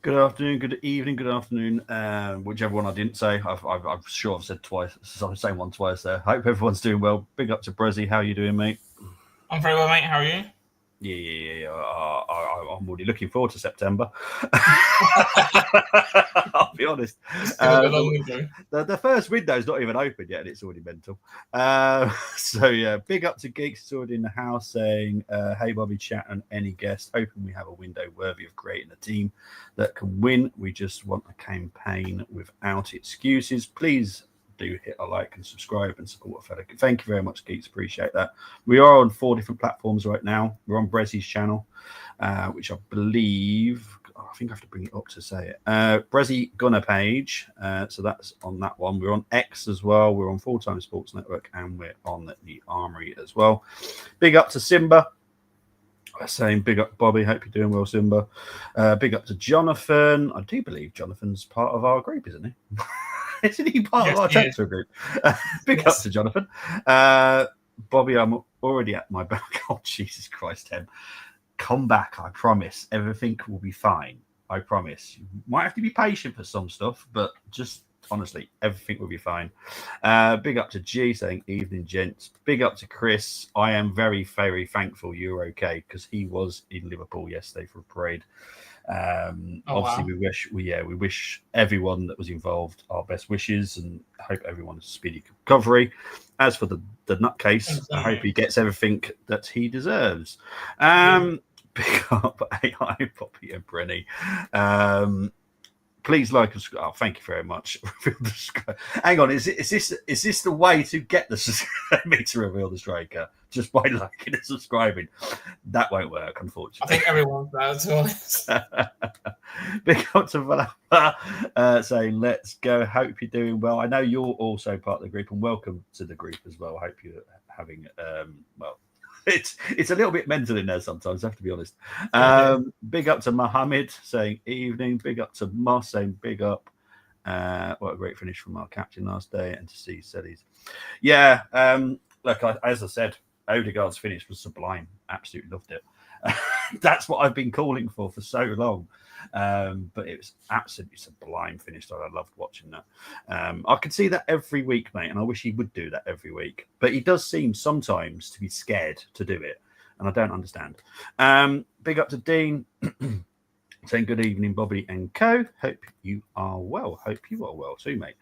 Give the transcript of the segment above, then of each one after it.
Good afternoon, good evening, good afternoon, whichever one I didn't say. I'm sure I've said twice, so I'm saying one twice there. Hope everyone's doing well. Big up to Brezzy. How you doing, mate? I'm very well, mate. How are you? Yeah. I'm already looking forward to September. I'll be honest. It's been a Uh, long the, window. the first window's not even open yet, and it's already mental. So yeah, big up to Geeks. It's already in the house saying, "Hey, Bobby, chat and any guest. Hoping we have a window worthy of creating a team that can win. We just want a campaign without excuses. Please." Do hit a like and subscribe and support a fellow. Thank you very much, Geeks. Appreciate that. We are on 4 different platforms right now. We're on Brezzy's channel, which I believe, I think I have to bring it up to say it. Brezzy Gunner page. So that's on that one. We're on X as well. We're on Full Time Sports Network and we're on the Armory as well. Big up to Simba. Saying big up, Bobby. Hope you're doing well, Simba. Big up to Jonathan. I do believe Jonathan's part of our group, isn't he? Isn't he part of Yes, our he is. Texter group? Big up Yes. to Jonathan. Bobby, I'm already at my back. Oh, Jesus Christ, Tim. Come back, I promise. Everything will be fine. I promise. You might have to be patient for some stuff, but just honestly, everything will be fine. Big up to G saying evening, gents. Big up to Chris. I am very, very thankful you're okay because he was in Liverpool yesterday for a parade. Oh Obviously, wow. we wish everyone that was involved our best wishes and hope everyone has a speedy recovery. As for the nutcase, Thanks, I hope mate. he gets everything that he deserves. Yeah. Pick up AI Poppy and Brenny. Um, Please like and subscribe. Oh, thank you very much. Hang on, is this the way to get the me to reveal the striker? Just by liking and subscribing? That won't work, I unfortunately. think everyone's there, to be honest. Big up to Valhalla saying, let's go. Hope you're doing well. I know you're also part of the group and welcome to the group as well. I hope you're having, well, it's a little bit mental in there sometimes, I have to be honest. Yeah. Big up to Mohammed saying evening. Big up to Moss saying big up. What a great finish from our captain last day and to see Seddies. Yeah, look, as I said, Odegaard's finish was sublime. Absolutely loved it. That's what I've been calling for so long. But it was absolutely sublime finish. I loved watching that. I could see that every week, mate, and I wish he would do that every week. But he does seem sometimes to be scared to do it, and I don't understand. Big up to Dean. Saying good evening, Bobby and Co. Hope you are well. Hope you are well too, mate.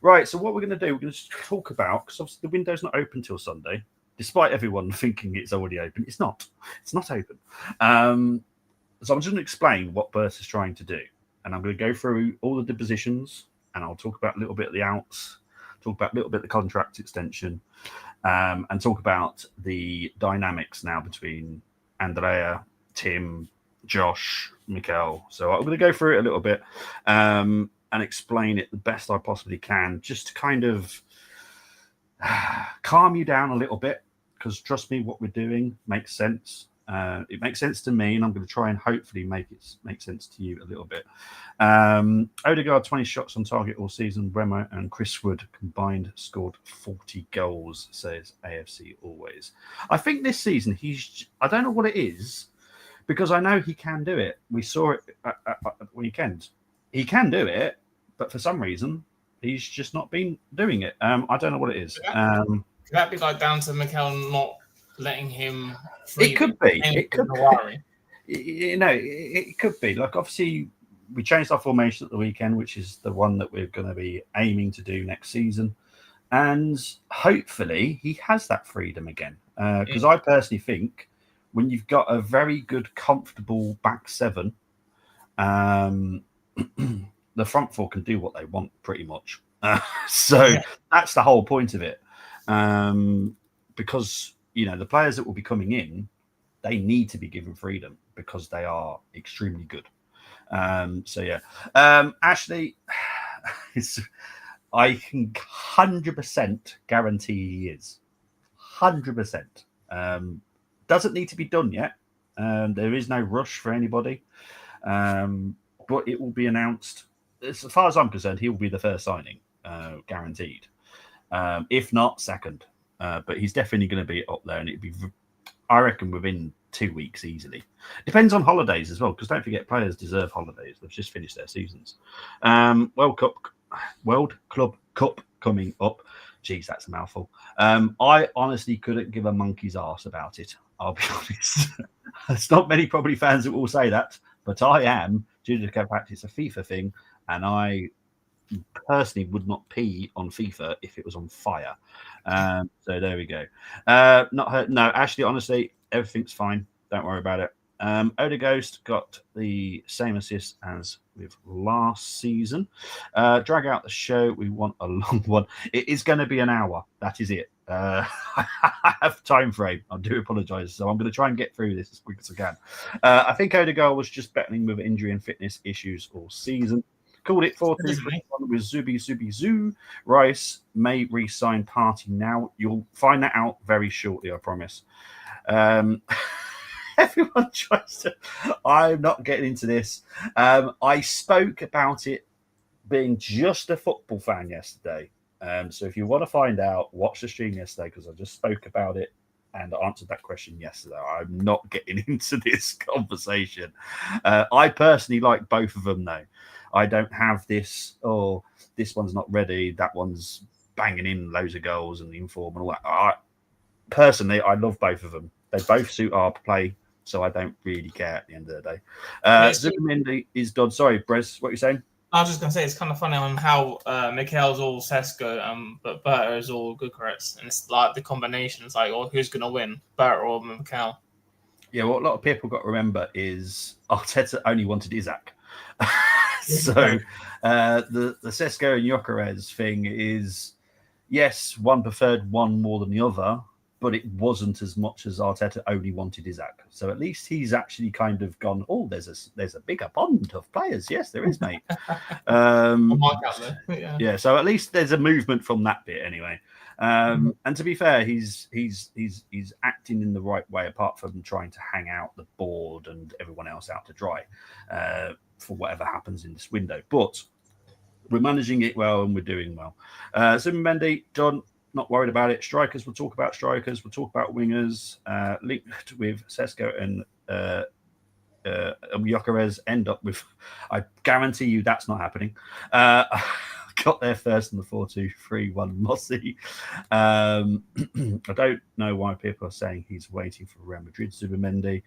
Right, so what we're going to do, we're going to talk about, because obviously the window's not open till Sunday, despite everyone thinking it's already open. It's not. It's not open. So I'm just going to explain what Berta is trying to do. And I'm going to go through all of the positions, and I'll talk about a little bit of the outs, talk about a little bit of the contract extension, and talk about the dynamics now between Andrea, Tim, Josh, Mikel. So I'm going to go through it a little bit and explain it the best I possibly can, just to kind of calm you down a little bit, because trust me, what we're doing makes sense. It makes sense to me, and I'm going to try and hopefully make sense to you a little bit. Odegaard 20 shots on target all season. Remo and Chris Wood combined scored 40 goals, says AFC Always. I think this season I don't know what it is, because I know he can do it. We saw it at the weekend. He can do it, but for some reason he's just not been doing it. I don't know what it is. Could that be like down to Mikel not letting him It freely could be. aim It with could. Nawari? It could be. Like, obviously, we changed our formation at the weekend, which is the one that we're going to be aiming to do next season, and hopefully he has that freedom again. Because I personally think when you've got a very good, comfortable back seven, the front four can do what they want pretty much. So that's the whole point of it. Because the players that will be coming in, they need to be given freedom because they are extremely good. So yeah, Ashley, I can 100% guarantee he is 100%. Doesn't need to be done yet. There is no rush for anybody, but it will be announced. As far as I'm concerned, he will be the first signing, guaranteed. If not, second. But he's definitely going to be up there, and it'd be, I reckon, within 2 weeks easily. Depends on holidays as well, because don't forget, players deserve holidays. They've just finished their seasons. World Club Cup coming up. Geez, that's a mouthful. I honestly couldn't give a monkey's arse about it. I'll be honest. There's not many probably fans that will say that, but I am, due to the fact it's a FIFA thing, and I personally would not pee on FIFA if it was on fire. So there we go. Not hurt. No, actually, honestly, everything's fine. Don't worry about it. Odeghost got the same assist as with last season. Drag out the show. We want a long one. It is going to be an hour. That is it. I have time frame. I do apologise. So I'm going to try and get through this as quick as I can. I think Odegaard was just battling with injury and fitness issues all season. Called it 4-2-3-1 with Zubi Zoo. Rice may re-sign Party now. You'll find that out very shortly, I promise. Everyone tries to. I'm not getting into this. I spoke about it being just a football fan yesterday. So if you want to find out, watch the stream yesterday because I just spoke about it and answered that question yesterday. I'm not getting into this conversation. I personally like both of them, though. I don't have this, this one's not ready, that one's banging in loads of goals and the inform and all that. Personally, I love both of them. They both suit our play, so I don't really care at the end of the day. Zubimendi is done. Sorry, Brez, what are you saying? I was just going to say, it's kind of funny on how Mikel's all Sesko, but Berta is all Gyökeres. And it's like the combination is like, who's going to win, Berta or Mikel? Yeah, what a lot of people got to remember is Arteta only wanted Isaac. So the Sesko and Gyökeres thing is, yes, one preferred one more than the other, but it wasn't as much as Arteta only wanted Isaac. So at least he's actually kind of gone, there's a bigger bond of players. Yes, there is, mate. Yeah, so at least there's a movement from that bit anyway. And to be fair, he's acting in the right way, apart from trying to hang out the board and everyone else out to dry for whatever happens in this window. But we're managing it well and we're doing well. Zubimendi, John, not worried about it. Strikers, we'll talk about strikers. We'll talk about wingers. Linked with Sesko and Gyökeres end up with, I guarantee you that's not happening. Got there first in the 4-2-3-1 Mossy. I don't know why people are saying he's waiting for Real Madrid Zubimendi.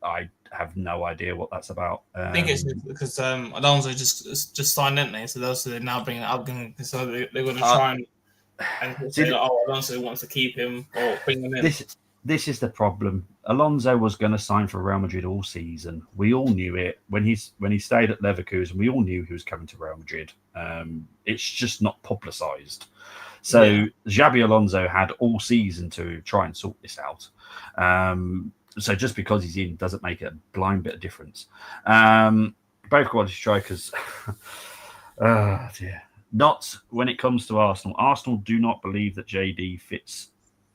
I have no idea what that's about. I think it's because Alonso just signed, didn't they? So they're now bringing it up. So they're going to try and say, Alonso wants to keep him or bring him in. This is the problem. Alonso was going to sign for Real Madrid all season. We all knew it when he stayed at Leverkusen. We all knew he was coming to Real Madrid. It's just not publicised. So Xabi Alonso had all season to try and sort this out. So just because he's in doesn't make a blind bit of difference. Both quality strikers. Oh dear. Not when it comes to Arsenal. Arsenal do not believe that JD fits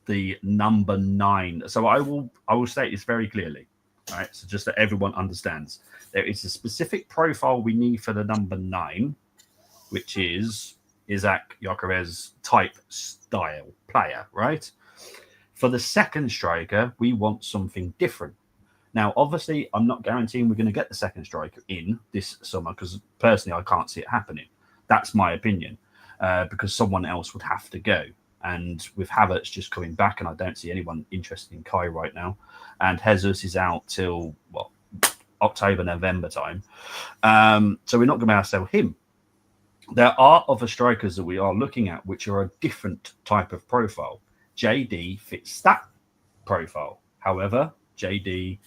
the number 9. So I will state this very clearly. Right. So just that everyone understands. There is a specific profile we need for the number 9, which is Isaac Gyökeres type style player, right? For the second striker, we want something different. Now, obviously, I'm not guaranteeing we're going to get the second striker in this summer because personally, I can't see it happening. That's my opinion because someone else would have to go. And with Havertz just coming back, and I don't see anyone interested in Kai right now, and Jesus is out till, October, November time. So we're not going to be able to sell him. There are other strikers that we are looking at which are a different type of profile. JD fits that profile. However, JD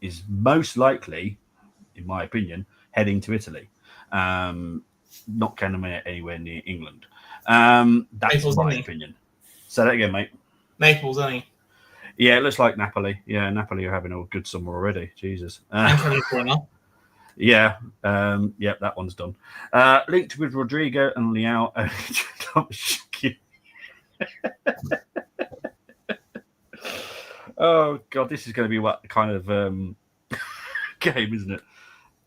is most likely, in my opinion, heading to Italy. Not going anywhere near England. That's Naples, my opinion. Say that again, mate. Naples, ain't he? Yeah, it looks like Napoli. Yeah, Napoli are having a good summer already. Jesus. Yeah, that one's done. Linked with Rodrigo and Leao. Oh god, this is going to be what kind of game, isn't it?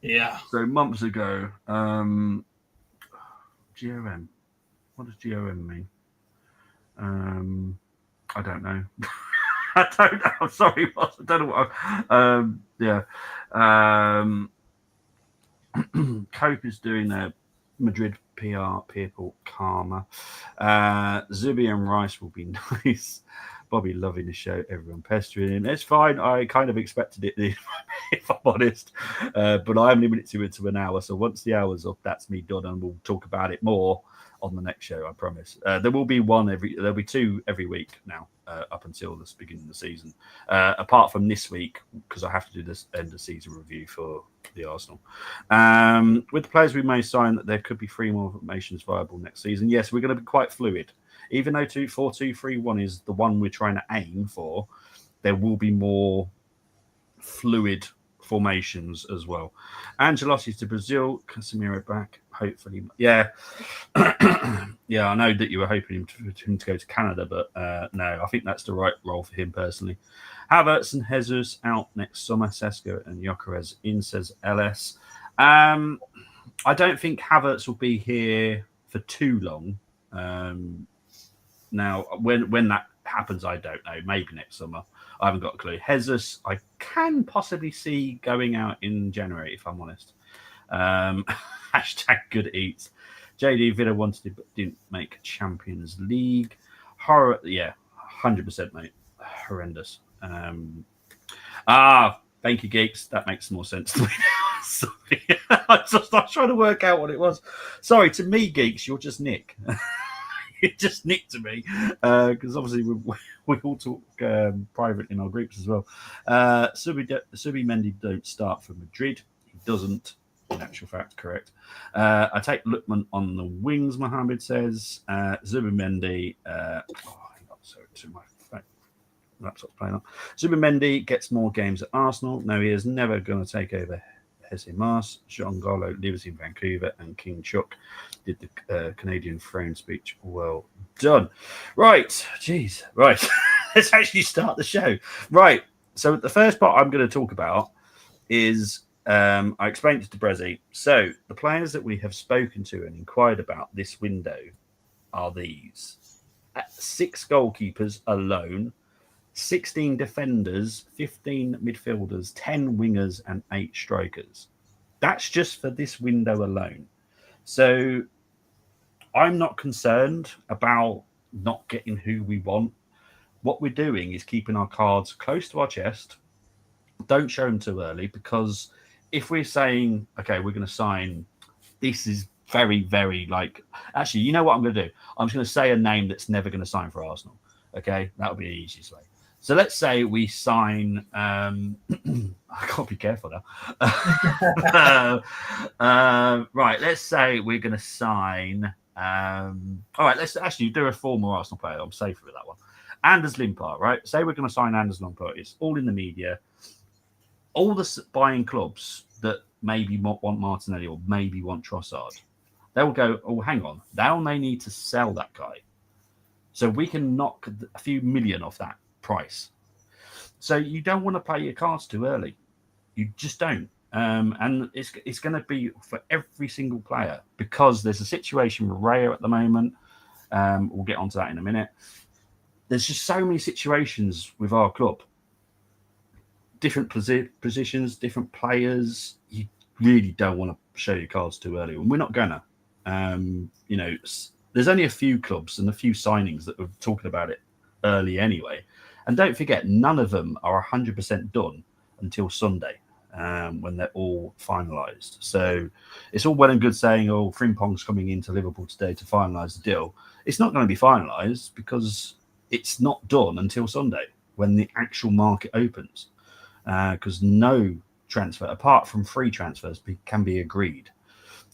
Yeah. So months ago, GOM. What does GOM mean? I don't know. I don't know. I'm sorry, boss. I don't know what. Yeah. Cope is doing a Madrid PR people karma. Zubi and Rice will be nice. Bobby loving the show. Everyone pestering him. It's fine. I kind of expected it, if I'm honest. But I'm limited it to an hour. So once the hour's up, that's me done, and we'll talk about it more on the next show. I promise. There will be there'll be two every week now, up until the beginning of the season. Apart from this week, because I have to do this end of season review for the Arsenal. With the players we may sign, that there could be 3 more formations viable next season. Yes, we're going to be quite fluid. Even though 4-2-3-1 is the one we're trying to aim for, there will be more fluid formations as well. Angelotti's to Brazil, Casemiro back, hopefully. Yeah. Yeah, I know that you were hoping him to go to Canada, but no, I think that's the right role for him personally. Havertz and Jesus out next summer. Sesko and Gyökeres in, says LS. I don't think Havertz will be here for too long. Now, when that happens, I don't know. Maybe next summer. I haven't got a clue. Jesus, I can possibly see going out in January, if I'm honest. Hashtag good eats. JD Villa wanted but didn't make Champions League. Horror, yeah, 100%, mate. Horrendous. Thank you, geeks. That makes more sense to me. Sorry. I was trying to work out what it was. Sorry, to me, geeks, you're just Nick. You're just Nick to me, because obviously we all talk private in our groups as well. Subi Mendy don't start for Madrid. He doesn't. In actual fact, correct. I take Lookman on the wings, Mohammed says. Zubimendi. My laptop's playing up. Zubimendi gets more games at Arsenal. No, he is never going to take over Hesse Mars. Jean Garlo lives in Vancouver, and King Chuck did the Canadian throne speech. Well done. Right. Jeez. Right. Let's actually start the show. Right. So the first part I'm going to talk about is I explained it to Brezzy. So the players that we have spoken to and inquired about this window are these: 6 goalkeepers alone, 16 defenders, 15 midfielders, 10 wingers, and 8 strikers. That's just for this window alone. So I'm not concerned about not getting who we want. What we're doing is keeping our cards close to our chest. Don't show them too early, because if we're saying, okay, we're going to sign, this is very, very actually, you know what I'm going to do? I'm just going to say a name that's never going to sign for Arsenal. Okay, that'll be the easiest way. So let's say we sign. I can't be careful now. Right, let's say we're going to sign. All right, let's actually do a former Arsenal player. I'm safer with that one. Anders Limpar, right? Say we're going to sign Anders Limpar. It's all in the media. All the buying clubs that maybe want Martinelli or maybe want Trossard, they will go, oh, hang on. Now they need to sell that guy. So we can knock a few million off that price. So you don't want to play your cards too early. You just don't. And it's going to be for every single player, because there's a situation with Raya at the moment. We'll get onto that in a minute. There's just so many situations with our club. Different positions, different players. You really don't want to show your cards too early. And we're not going to. There's only a few clubs and a few signings that were talking about it early anyway. And don't forget, none of them are 100% done until Sunday, when they're all finalised. So it's all well and good saying, oh, Frimpong's coming into Liverpool today to finalise the deal. It's not going to be finalised because it's not done until Sunday, when the actual market opens. Because no transfer, apart from free transfers, can be agreed.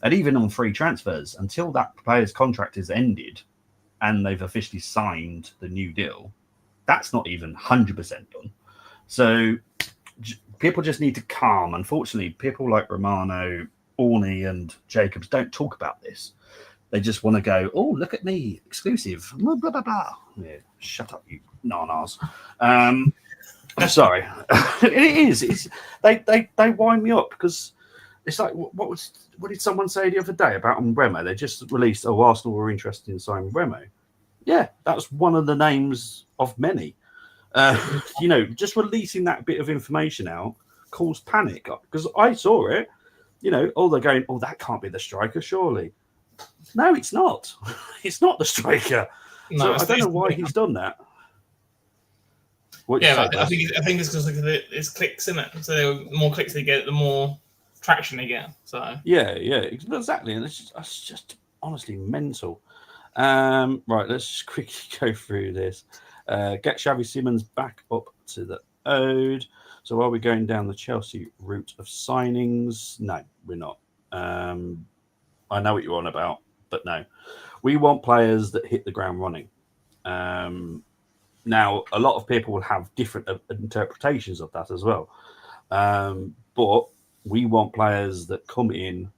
And even on free transfers, until that player's contract is ended and they've officially signed the new deal, that's not even 100% done. So people just need to calm. Unfortunately, people like Romano, Orney, and Jacobs don't talk about this. They just want to go, oh, look at me, exclusive, blah, blah, blah, blah. Yeah, shut up, you nanas. I'm sorry. It is. They wind me up, because it's like, what did someone say the other day about Mbeumo? They just released, Arsenal were interested in signing Mbeumo. Yeah, that's one of the names of many. Just releasing that bit of information out caused panic because I saw it. They're going, oh, that can't be the striker, surely. No, it's not. It's not the striker. No, so I don't know why he's done that. I think it's because it's clicks, isn't it? So the more clicks they get, the more traction they get. So yeah, exactly, and it's just honestly mental. Right, let's just quickly go through this. Get Xavi Simons back up to the Ode. So are we going down the Chelsea route of signings? No, we're not. I know what you're on about, but no. We want players that hit the ground running. Now, a lot of people will have different interpretations of that as well. But we want players that come in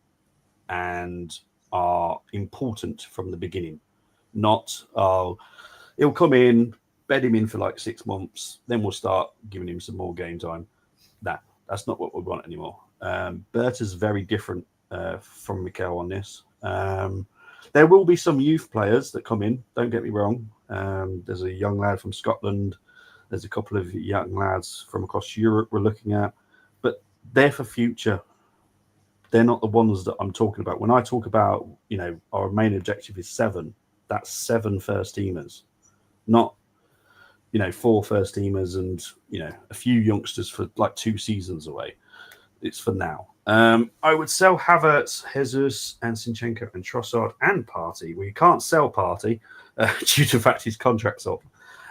and are important from the beginning. Not, he'll come in, bed him in for like 6 months, then we'll start giving him some more game time. That's not what we want anymore. Berta's very different from Mikel on this. There will be some youth players that come in, don't get me wrong. There's a young lad from Scotland. There's a couple of young lads from across Europe we're looking at. But they're for future. They're not the ones that I'm talking about. When I talk about, our main objective is 7, that's 7 first teamers. Not, 4 first teamers and, a few youngsters for like 2 seasons away. It's for now. I would sell Havertz, Jesus, and Zinchenko, and Trossard, and Partey. We can't sell Partey due to the fact his contract's up.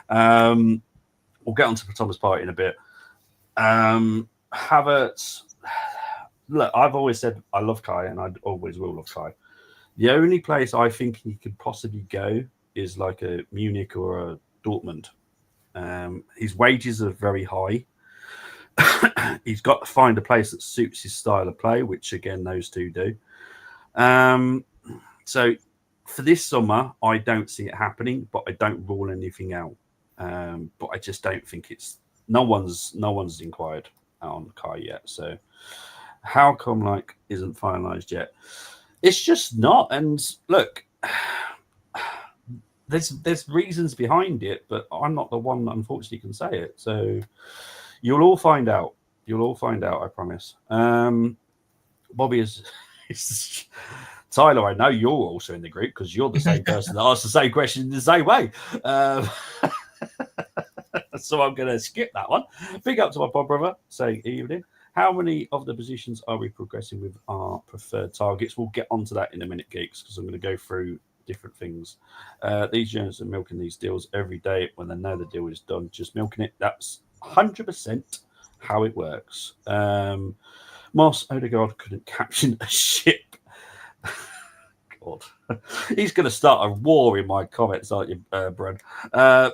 We'll get on to Thomas Partey in a bit. Havertz, look, I've always said I love Kai, and I always will love Kai. The only place I think he could possibly go is like a Munich or a Dortmund. His wages are very high. He's got to find a place that suits his style of play, which again those two do. So for this summer, I don't see it happening, but I don't rule anything out. But I just don't think no one's inquired on Kai yet. So how come isn't finalised yet? It's just not. And look, there's reasons behind it, but I'm not the one that unfortunately can say it. So you'll all find out. I promise. Bobby is Tyler. I know you're also in the group because you're the same person that asked the same question in the same way. So I'm going to skip that one. Big up to my pod brother saying evening. How many of the positions are we progressing with our preferred targets? We'll get onto that in a minute, geeks, because I'm going to go through different things. These journalists are milking these deals every day when they know the deal is done, just milking it. That's 100% how it works. Moss Odegaard couldn't captain a ship. God, he's going to start a war in my comments, aren't you, Brad?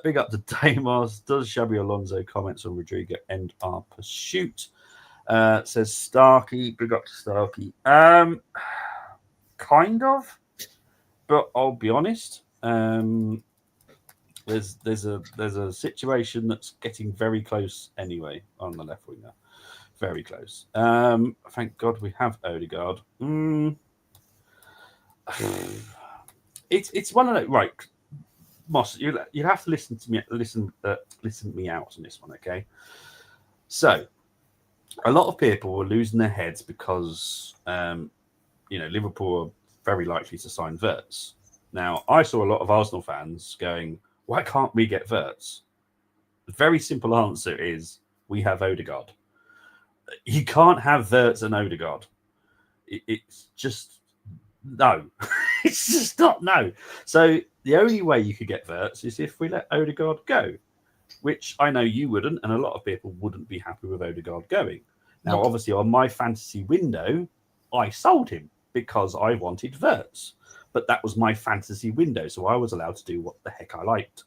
Big up to Damos. Does Xabi Alonso comments on Rodrigo end our pursuit? Says Starkey. Big up to Starkey. Kind of, but I'll be honest. There's a situation that's getting very close anyway on the left winger. Very close. Thank God we have Odegaard. It's one of those, right, Moss. You have to listen to me. Listen me out on this one, okay? So, a lot of people were losing their heads because Liverpool are very likely to sign Wirtz. Now, I saw a lot of Arsenal fans going, "Why can't we get Wirtz?" The very simple answer is we have Odegaard. You can't have Wirtz and Odegaard. It's just no. It's just not no. So the only way you could get Wirtz is if we let Odegaard go, which I know you wouldn't, and a lot of people wouldn't be happy with Odegaard going. Now, obviously, on my fantasy window, I sold him because I wanted Wirtz, but that was my fantasy window, so I was allowed to do what the heck I liked.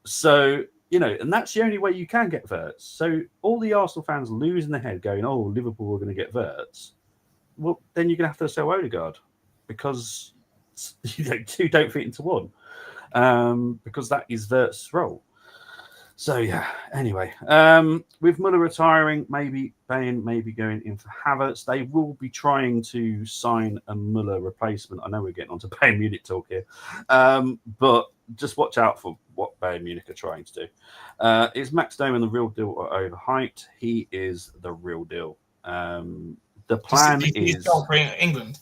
So, and that's the only way you can get Wirtz. So all the Arsenal fans losing their head going, oh, Liverpool are going to get Wirtz. Well, then you're going to have to sell Odegaard because two don't fit into one because that is Wirtz's role. So, yeah, anyway, with Muller retiring, maybe Bain may be going in for Havertz. They will be trying to sign a Muller replacement. I know we're getting onto Bayern Munich talk here, but just watch out for what Bayern Munich are trying to do. Is Max Doman the real deal or overhyped? He is the real deal. The plan is for England.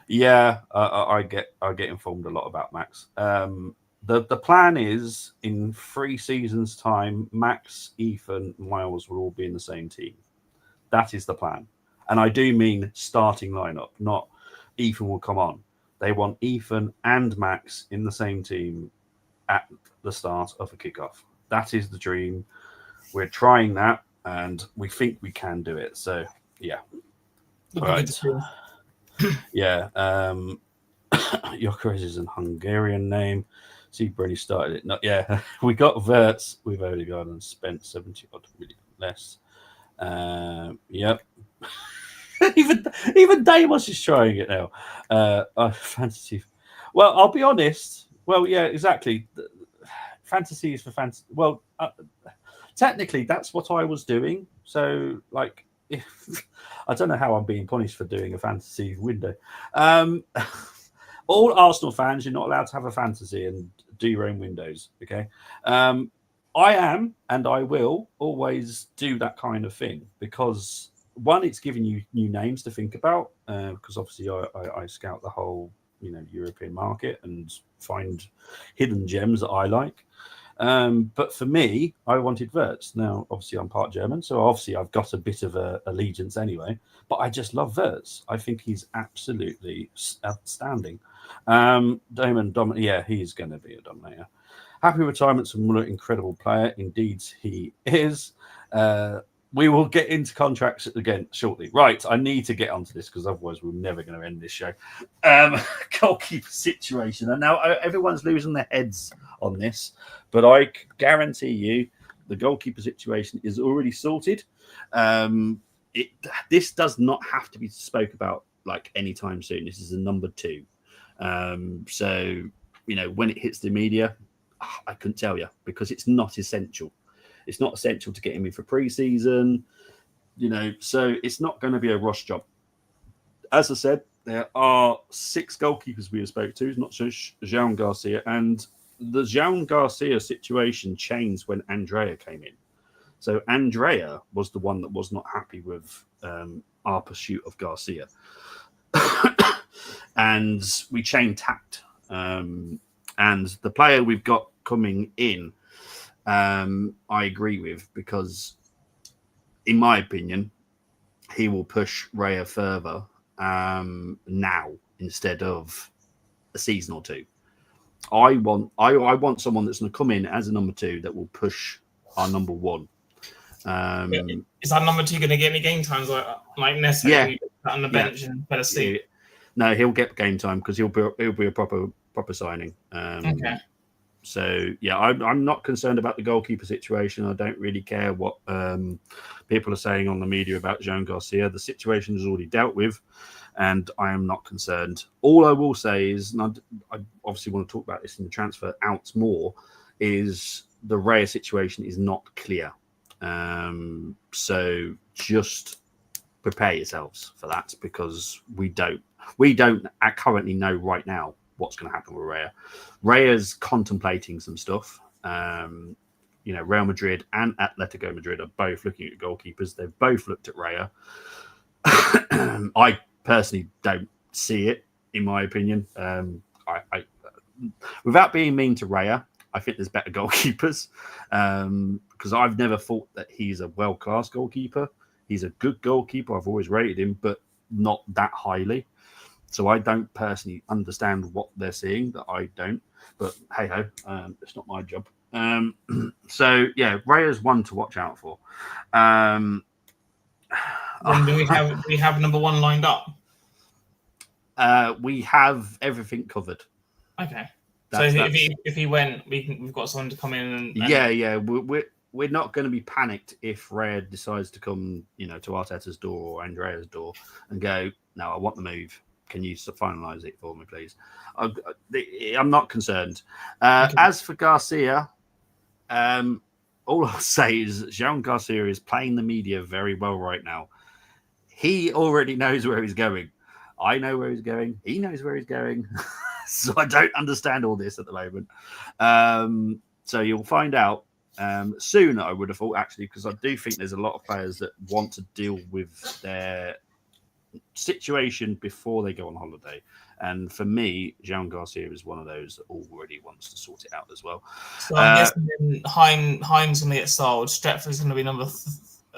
yeah, I get informed a lot about Max. The plan is in 3 seasons' time, Max, Ethan, Miles will all be in the same team. That is the plan, and I do mean starting lineup, not Ethan will come on. They want Ethan and Max in the same team at the start of a kickoff. That is the dream. We're trying that, and we think we can do it. So yeah, right. Yeah. Jokeres is a Hungarian name. See, Brady started it. No, yeah, we got Verts. We've only gone and spent 70 odd million less. Yep. even Damos is trying it now. Fantasy. Well, I'll be honest. Well, yeah, exactly. Fantasy is for fantasy. Well, technically, that's what I was doing. So, like, if I don't know how I'm being punished for doing a fantasy window. All Arsenal fans, you're not allowed to have a fantasy and do your own windows. Okay. I am, and I will always do that kind of thing because one, it's giving you new names to think about. Because obviously, I scout the whole European market and find hidden gems that I like. But for me, I wanted Wirtz. Now, obviously, I'm part German, so obviously I've got a bit of a allegiance anyway. But I just love Wirtz. I think he's absolutely outstanding. Dominant, yeah, he's going to be a dominator. Happy retirement from Muller, incredible player. Indeed, he is. We will get into contracts again shortly. Right, I need to get onto this because otherwise we're never going to end this show. Goalkeeper situation. And now everyone's losing their heads on this, but I guarantee you the goalkeeper situation is already sorted. This does not have to be spoke about like anytime soon. This is a number 2. So, when it hits the media, I couldn't tell you because it's not essential. It's not essential to get him in for pre-season, so it's not going to be a rush job. As I said, there are 6 goalkeepers we have spoke to, not just João Garcia, and the João Garcia situation changed when Andrea came in. So Andrea was the one that was not happy with our pursuit of Garcia. And we changed tact. And the player we've got coming in, I agree with because, in my opinion, he will push Raya further now instead of a season or 2. I want someone that's going to come in as a number 2 that will push our number 1. Is that number 2 going to get any game times like necessarily on the bench and better seat? Yeah. No, he'll get game time because he'll be a proper signing. Okay. So yeah, I'm not concerned about the goalkeeper situation. I don't really care what people are saying on the media about João Garcia. The situation is already dealt with, and I am not concerned. All I will say is, and I obviously want to talk about this in the transfer outs more, is the Raya situation is not clear. So just prepare yourselves for that because we don't currently know right now what's going to happen with Raya. Raya's contemplating some stuff. Real Madrid and Atletico Madrid are both looking at goalkeepers. They've both looked at Raya. I personally don't see it, in my opinion. I without being mean to Raya, I think there's better goalkeepers because I've never thought that he's a world-class goalkeeper. He's a good goalkeeper. I've always rated him, but not that highly. So I don't personally understand what they're seeing that I don't. But hey-ho, it's not my job. So, yeah, Raya's one to watch out for. Do we have number 1 lined up? We have everything covered. Okay. If he went, we've got someone to come in and yeah. We're not going to be panicked if Raya decides to come, to Arteta's door or Andrea's door and go, no, I want the move. Can you finalise it for me, please? I'm not concerned. Okay. As for Garcia, all I'll say is João Garcia is playing the media very well right now. He already knows where he's going. I know where he's going. He knows where he's going. So I don't understand all this at the moment. So you'll find out soon, I would have thought, actually, because I do think there's a lot of players that want to deal with their situation before they go on holiday. And for me, Jean Garcia is one of those that already wants to sort it out as well. So I'm guessing then Heim's going to get sold. Stretford's going to be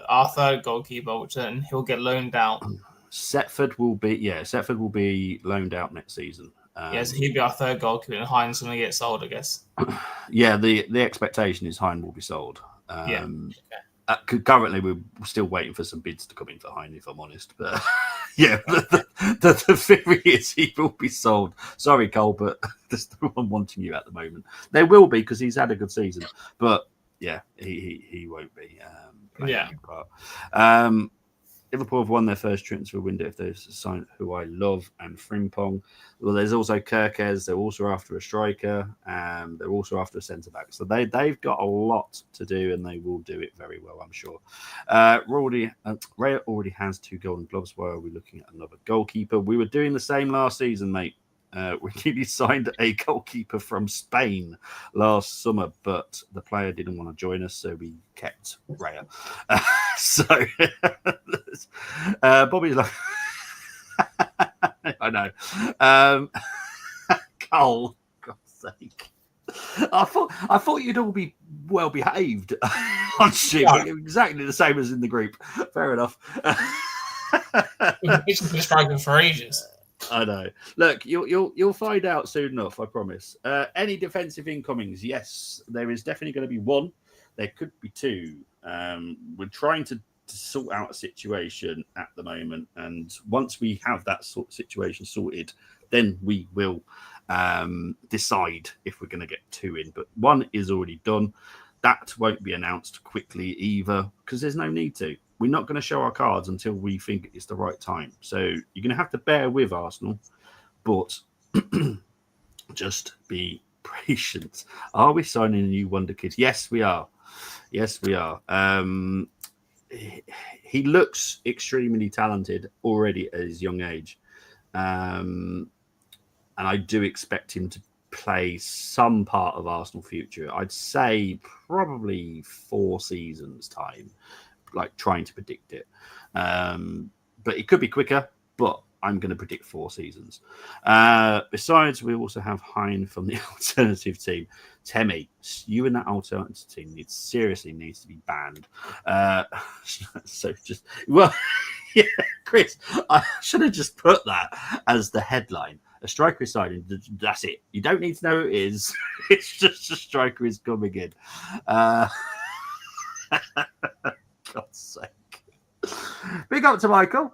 our third goalkeeper, which then he'll get loaned out. Setford will be loaned out next season. So he'll be our third goalkeeper, and Hines going to get sold, I guess. Yeah, the expectation is Hein will be sold. Currently, we're still waiting for some bids to come in for Hein, if I'm honest. But the theory is he will be sold. Sorry, Cole, but there's no one wanting you at the moment. There will be because he's had a good season, but yeah, he won't be playing any part. Liverpool have won their first transfer window if they've signed who I love and Frimpong. Well, there's also Kirkes. They're also after a striker. They're also after a centre back. So they've got a lot to do, and they will do it very well, I'm sure. Ray already has 2 golden gloves. Why are we looking at another goalkeeper? We were doing the same last season, mate. We nearly signed a goalkeeper from Spain last summer, but the player didn't want to join us, so we kept Raya. Bobby's like, I know. Cole, God's sake. I thought you'd all be well behaved on stream, exactly the same as in the group. Fair enough. We've been struggling for ages. I know. Look, you'll find out soon enough. I promise. Any defensive incomings? Yes, there is definitely going to be 1. There could be 2. We're trying to sort out a situation at the moment, and once we have that sort of situation sorted, then we will decide if we're going to get 2 in. But 1 is already done. That won't be announced quickly either, because there's no need to. We're not going to show our cards until we think it's the right time. So you're going to have to bear with Arsenal, but just be patient. Are we signing a new wonder kid? Yes, we are. Yes, we are. He looks extremely talented already at his young age. And I do expect him to play some part of Arsenal future. I'd say probably 4 seasons time, like trying to predict it. But it could be quicker, but I'm going to predict 4 seasons. Besides, we also have Hein from the alternative team. Temi, you and that alternative team seriously needs to be banned. So just, well, yeah, Chris, I should have just put that as the headline. A striker is signing. That's it. You don't need to know who it is. It's just a striker is coming in. God's sake. Big up to Michael.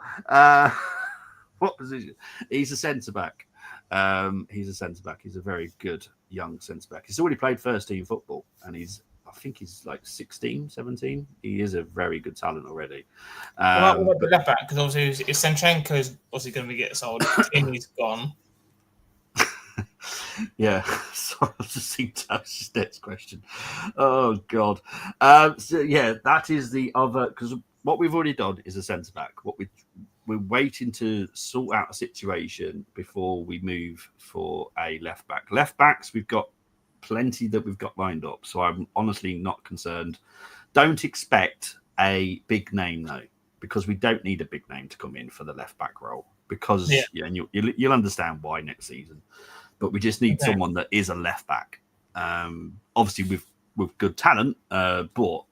What position? He's a centre-back. He's a very good young centre-back. He's already played first team football, and I think he's like 16, 17. He is a very good talent already. What about the left back? Because obviously, if Sanchenko's obviously going to be getting sold, Timmy's gone. Yeah, sorry, I just seemed to ask the next question. Oh God. So yeah, that is the other, because what we've already done is a centre back. We're waiting to sort out a situation before we move for a left back. Left backs, we've got plenty that we've got lined up, so I'm honestly not concerned. Don't expect a big name though, because we don't need a big name to come in for the left back role. Because and you'll understand why next season. But we just need someone that is a left back. Obviously, with good talent, but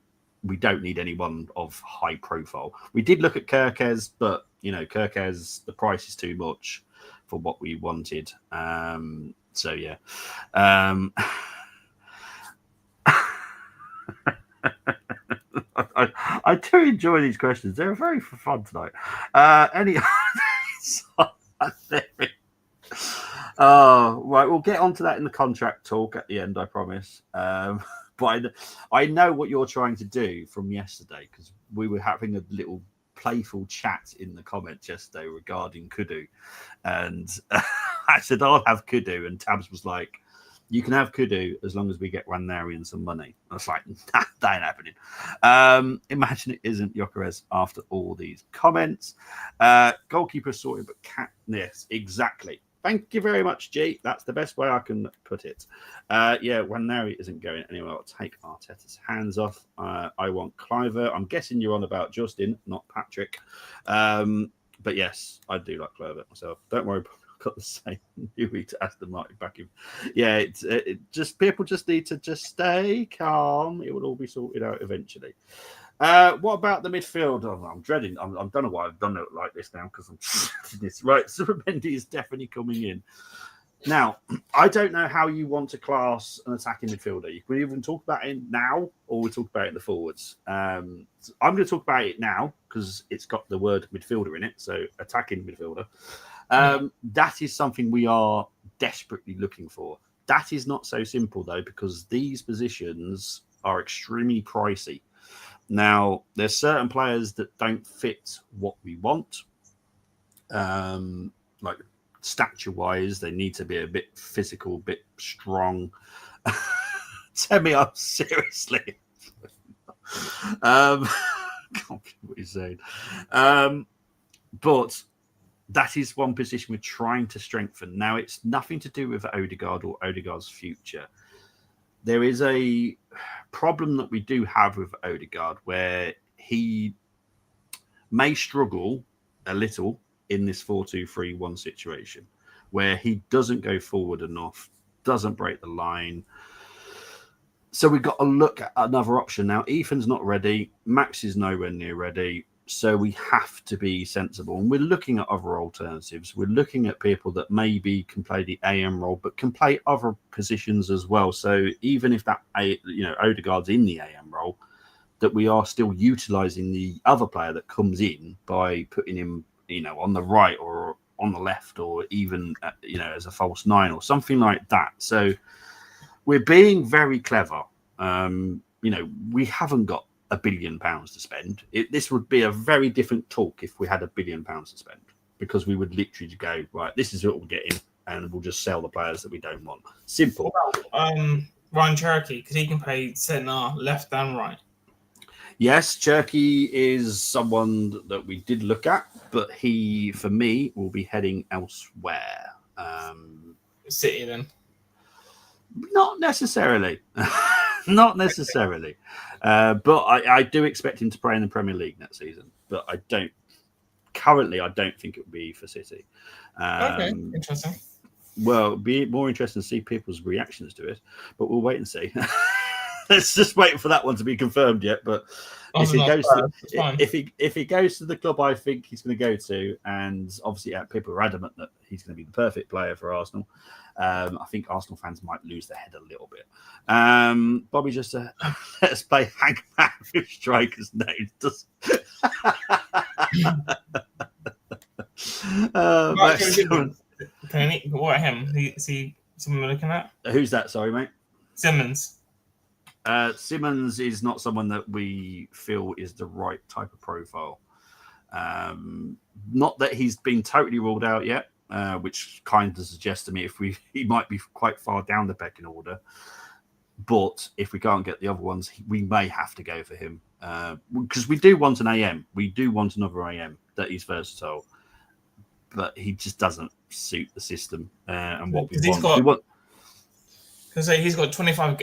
we don't need anyone of high profile. We did look at Kirkes, but Kirkes, the price is too much for what we wanted. So yeah. I do enjoy these questions. They're very fun tonight. Right, we'll get onto that in the contract talk at the end, I promise. But I know what you're trying to do from yesterday, because we were having a little playful chat in the comments yesterday regarding Kudu. And I said, I'll have Kudu. And Tabs was like, you can have Kudu as long as we get Ranieri some money. I was like, that ain't happening. Imagine it isn't Gyökeres after all these comments. Goalkeeper sorted, but yes, exactly. Thank you very much, G. That's the best way I can put it. Waneri isn't going anywhere. I'll take Arteta's hands off. I want Cliver. I'm guessing you're on about Justin, not Patrick. But yes, I do like Cliver myself. Don't worry, I've got the same Newey to Aston Martin back in. Yeah, it just people just need to just stay calm. It will all be sorted out eventually. What about the midfield? Oh, I'm dreading. I don't know why I've done it like this now because I'm this right. Zubimendi is definitely coming in. Now, I don't know how you want to class an attacking midfielder. You can even talk about it now, or we talk about it in the forwards. I'm going to talk about it now because it's got the word midfielder in it. So, attacking midfielder. That is something we are desperately looking for. That is not so simple though, because these positions are extremely pricey. Now, there's certain players that don't fit what we want. Like stature-wise, they need to be a bit physical, a bit strong. Tell me I'm seriously. Can't believe what you're saying. But that is one position we're trying to strengthen. Now, it's nothing to do with Odegaard or Odegaard's future. There is a problem that we do have with Odegaard where he may struggle a little in this 4-2-3-1 situation where he doesn't go forward enough, doesn't break the line. So we've got to look at another option. Now, Ethan's not ready. Max is nowhere near ready. So we have to be sensible. And we're looking at other alternatives. We're looking at people that maybe can play the AM role, but can play other positions as well. So even if that, Odegaard's in the AM role, that we are still utilising the other player that comes in by putting him, on the right or on the left or even, as a false nine or something like that. So we're being very clever. We haven't got £1 billion to spend. This would be a very different talk if we had £1 billion to spend, because we would literally go, right, this is what we're getting, and we'll just sell the players that we don't want. Simple. Ryan Cherokee, because he can play centre, left and right. Yes, Cherokee is someone that we did look at, but he, for me, will be heading elsewhere. City then? Not necessarily. Not necessarily. But I do expect him to play in the Premier League next season. But I don't think it will be for City. Okay, interesting. Well, it'd be more interesting to see people's reactions to it, but we'll wait and see. Let's just wait for that one to be confirmed yet. But if he goes to the club I think he's going to go to, and obviously people are adamant that he's going to be the perfect player for Arsenal, I think Arsenal fans might lose their head a little bit. Bobby just let us play hangman with strikers' names. What him? Is he someone we're looking at? Who's that? Sorry, mate. Simmons. Simmons is not someone that we feel is the right type of profile. Not that he's been totally ruled out yet, which kind of suggests to me he might be quite far down the pecking order. But if we can't get the other ones, we may have to go for him, because we do want an AM. We do want another AM that is versatile, but he just doesn't suit the system and what we want. Because he's got 25.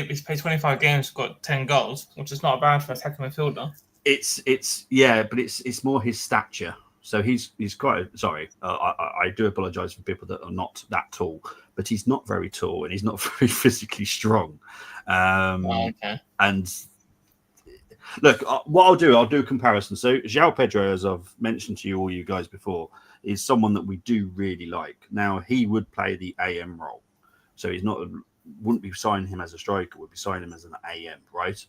He's played 25 games, got 10 goals, which is not bad for a attacking midfielder. But it's more his stature. So he's quite sorry. I do apologise for people that are not that tall, but he's not very tall and he's not very physically strong. Okay. And look, what I'll do a comparison. So João Pedro, as I've mentioned to all you guys before, is someone that we do really like. Now he would play the AM role, so wouldn't be signing him as a striker. Would be signing him as an AM, right?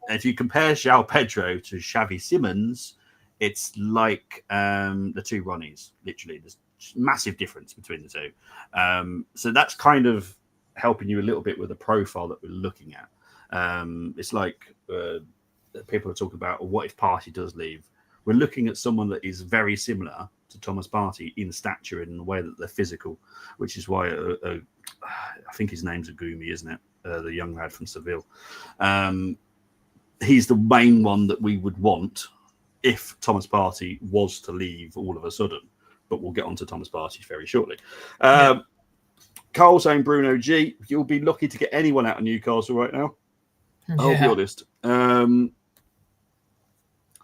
If you compare João Pedro to Xavi Simons, it's like the two Ronnies. Literally, there's massive difference between the two. So that's kind of helping you a little bit with the profile that we're looking at. It's like people are talking about, what if Partey does leave? We're looking at someone that is very similar to Thomas Partey in stature and in the way that they're physical, which is why I think his name's Agumi, isn't it? The young lad from Seville. He's the main one that we would want if Thomas Partey was to leave all of a sudden. but we'll get on to Thomas Partey very shortly. Yeah. Carl saying Bruno G. You'll be lucky to get anyone out of Newcastle right now. I'll be honest.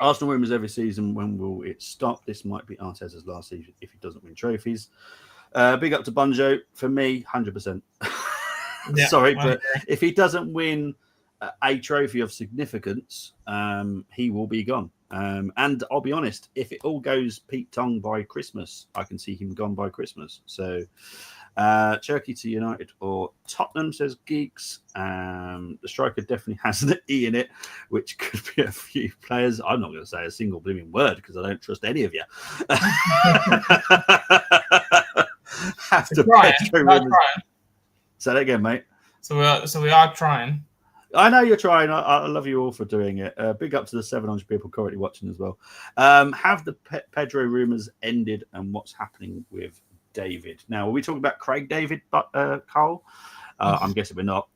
Arsenal wins every season. When will it stop? This might be Arteta's last season if he doesn't win trophies. Big up to Bunjo. For me, 100%. Sorry, but if he doesn't win a trophy of significance, he will be gone. And I'll be honest, if it all goes Pete Tong by Christmas, I can see him gone by Christmas. So Turkey to United or Tottenham, says Geeks. The striker definitely has an E in it, which could be a few players. I'm not going to say a single blooming word because I don't trust any of you. Have to trying. Say that again, mate. So we are trying. I know you're trying. I love you all for doing it. Big up to the 700 people currently watching as well. Have the Pedro rumours ended, and what's happening with David? Now, are we talking about Craig David, Carl? I'm guessing we're not.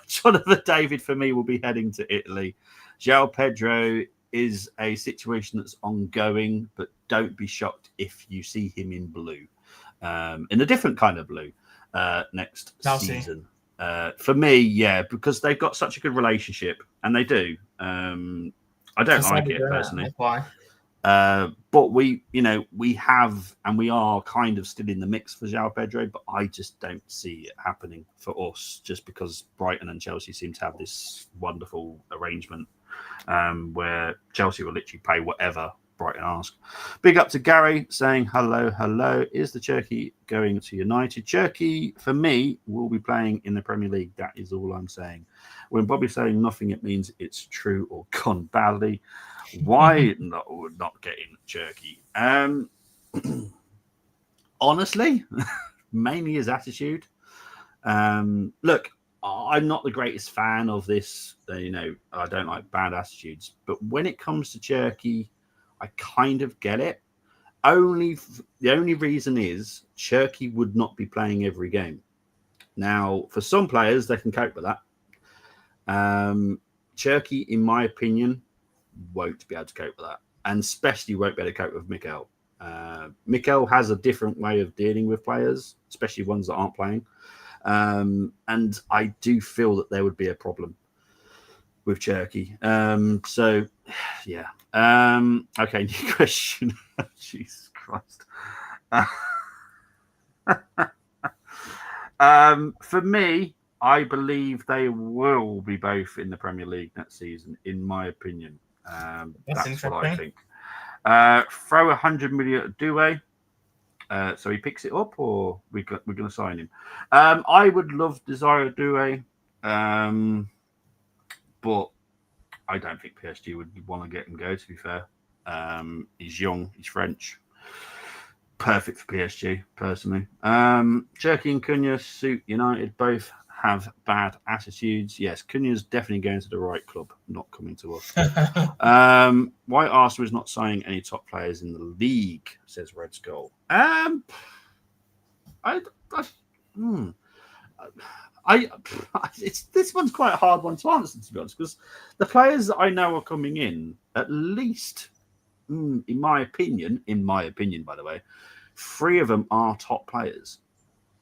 Jonathan David, for me, will be heading to Italy. João Pedro is a situation that's ongoing, but don't be shocked if you see him in blue, in a different kind of blue next season. For me, yeah, because they've got such a good relationship, and they do. I don't like it personally. But we have, and we are kind of still in the mix for João Pedro, but I just don't see it happening for us, just because Brighton and Chelsea seem to have this wonderful arrangement where Chelsea will literally pay whatever Brighton ask. Big up to Gary saying hello. Is the Turkey going to United? Turkey, for me, will be playing in the Premier League. That is all I'm saying. When Bobby's saying nothing, it means it's true or gone badly. Why not getting Turkey? Honestly, mainly his attitude. Look, I'm not the greatest fan of this. I don't like bad attitudes. But when it comes to Turkey, I kind of get it. The only reason is Turkey would not be playing every game. Now, for some players, they can cope with that. Turkey, in my opinion, won't be able to cope with that, and especially won't be able to cope with Mikel. Mikel has a different way of dealing with players, especially ones that aren't playing. And I do feel that there would be a problem with Turkey. So, yeah. Okay, new question. Jesus Christ. For me, I believe they will be both in the Premier League next season, in my opinion. That's what I think. Throw 100 million at Doué. So he picks it up, or we're going to sign him. I would love Desire Doué, but I don't think PSG would want to get him go, to be fair. He's young, he's French. Perfect for PSG, personally. Turkey and Cunha suit United. Both have bad attitudes. Yes, Cunha's definitely going to the right club, not coming to us. Why Arsenal is not signing any top players in the league, says Red Skull. This one's quite a hard one to answer, to be honest, because the players that I know are coming in, at least, in my opinion, by the way, 3 of them are top players.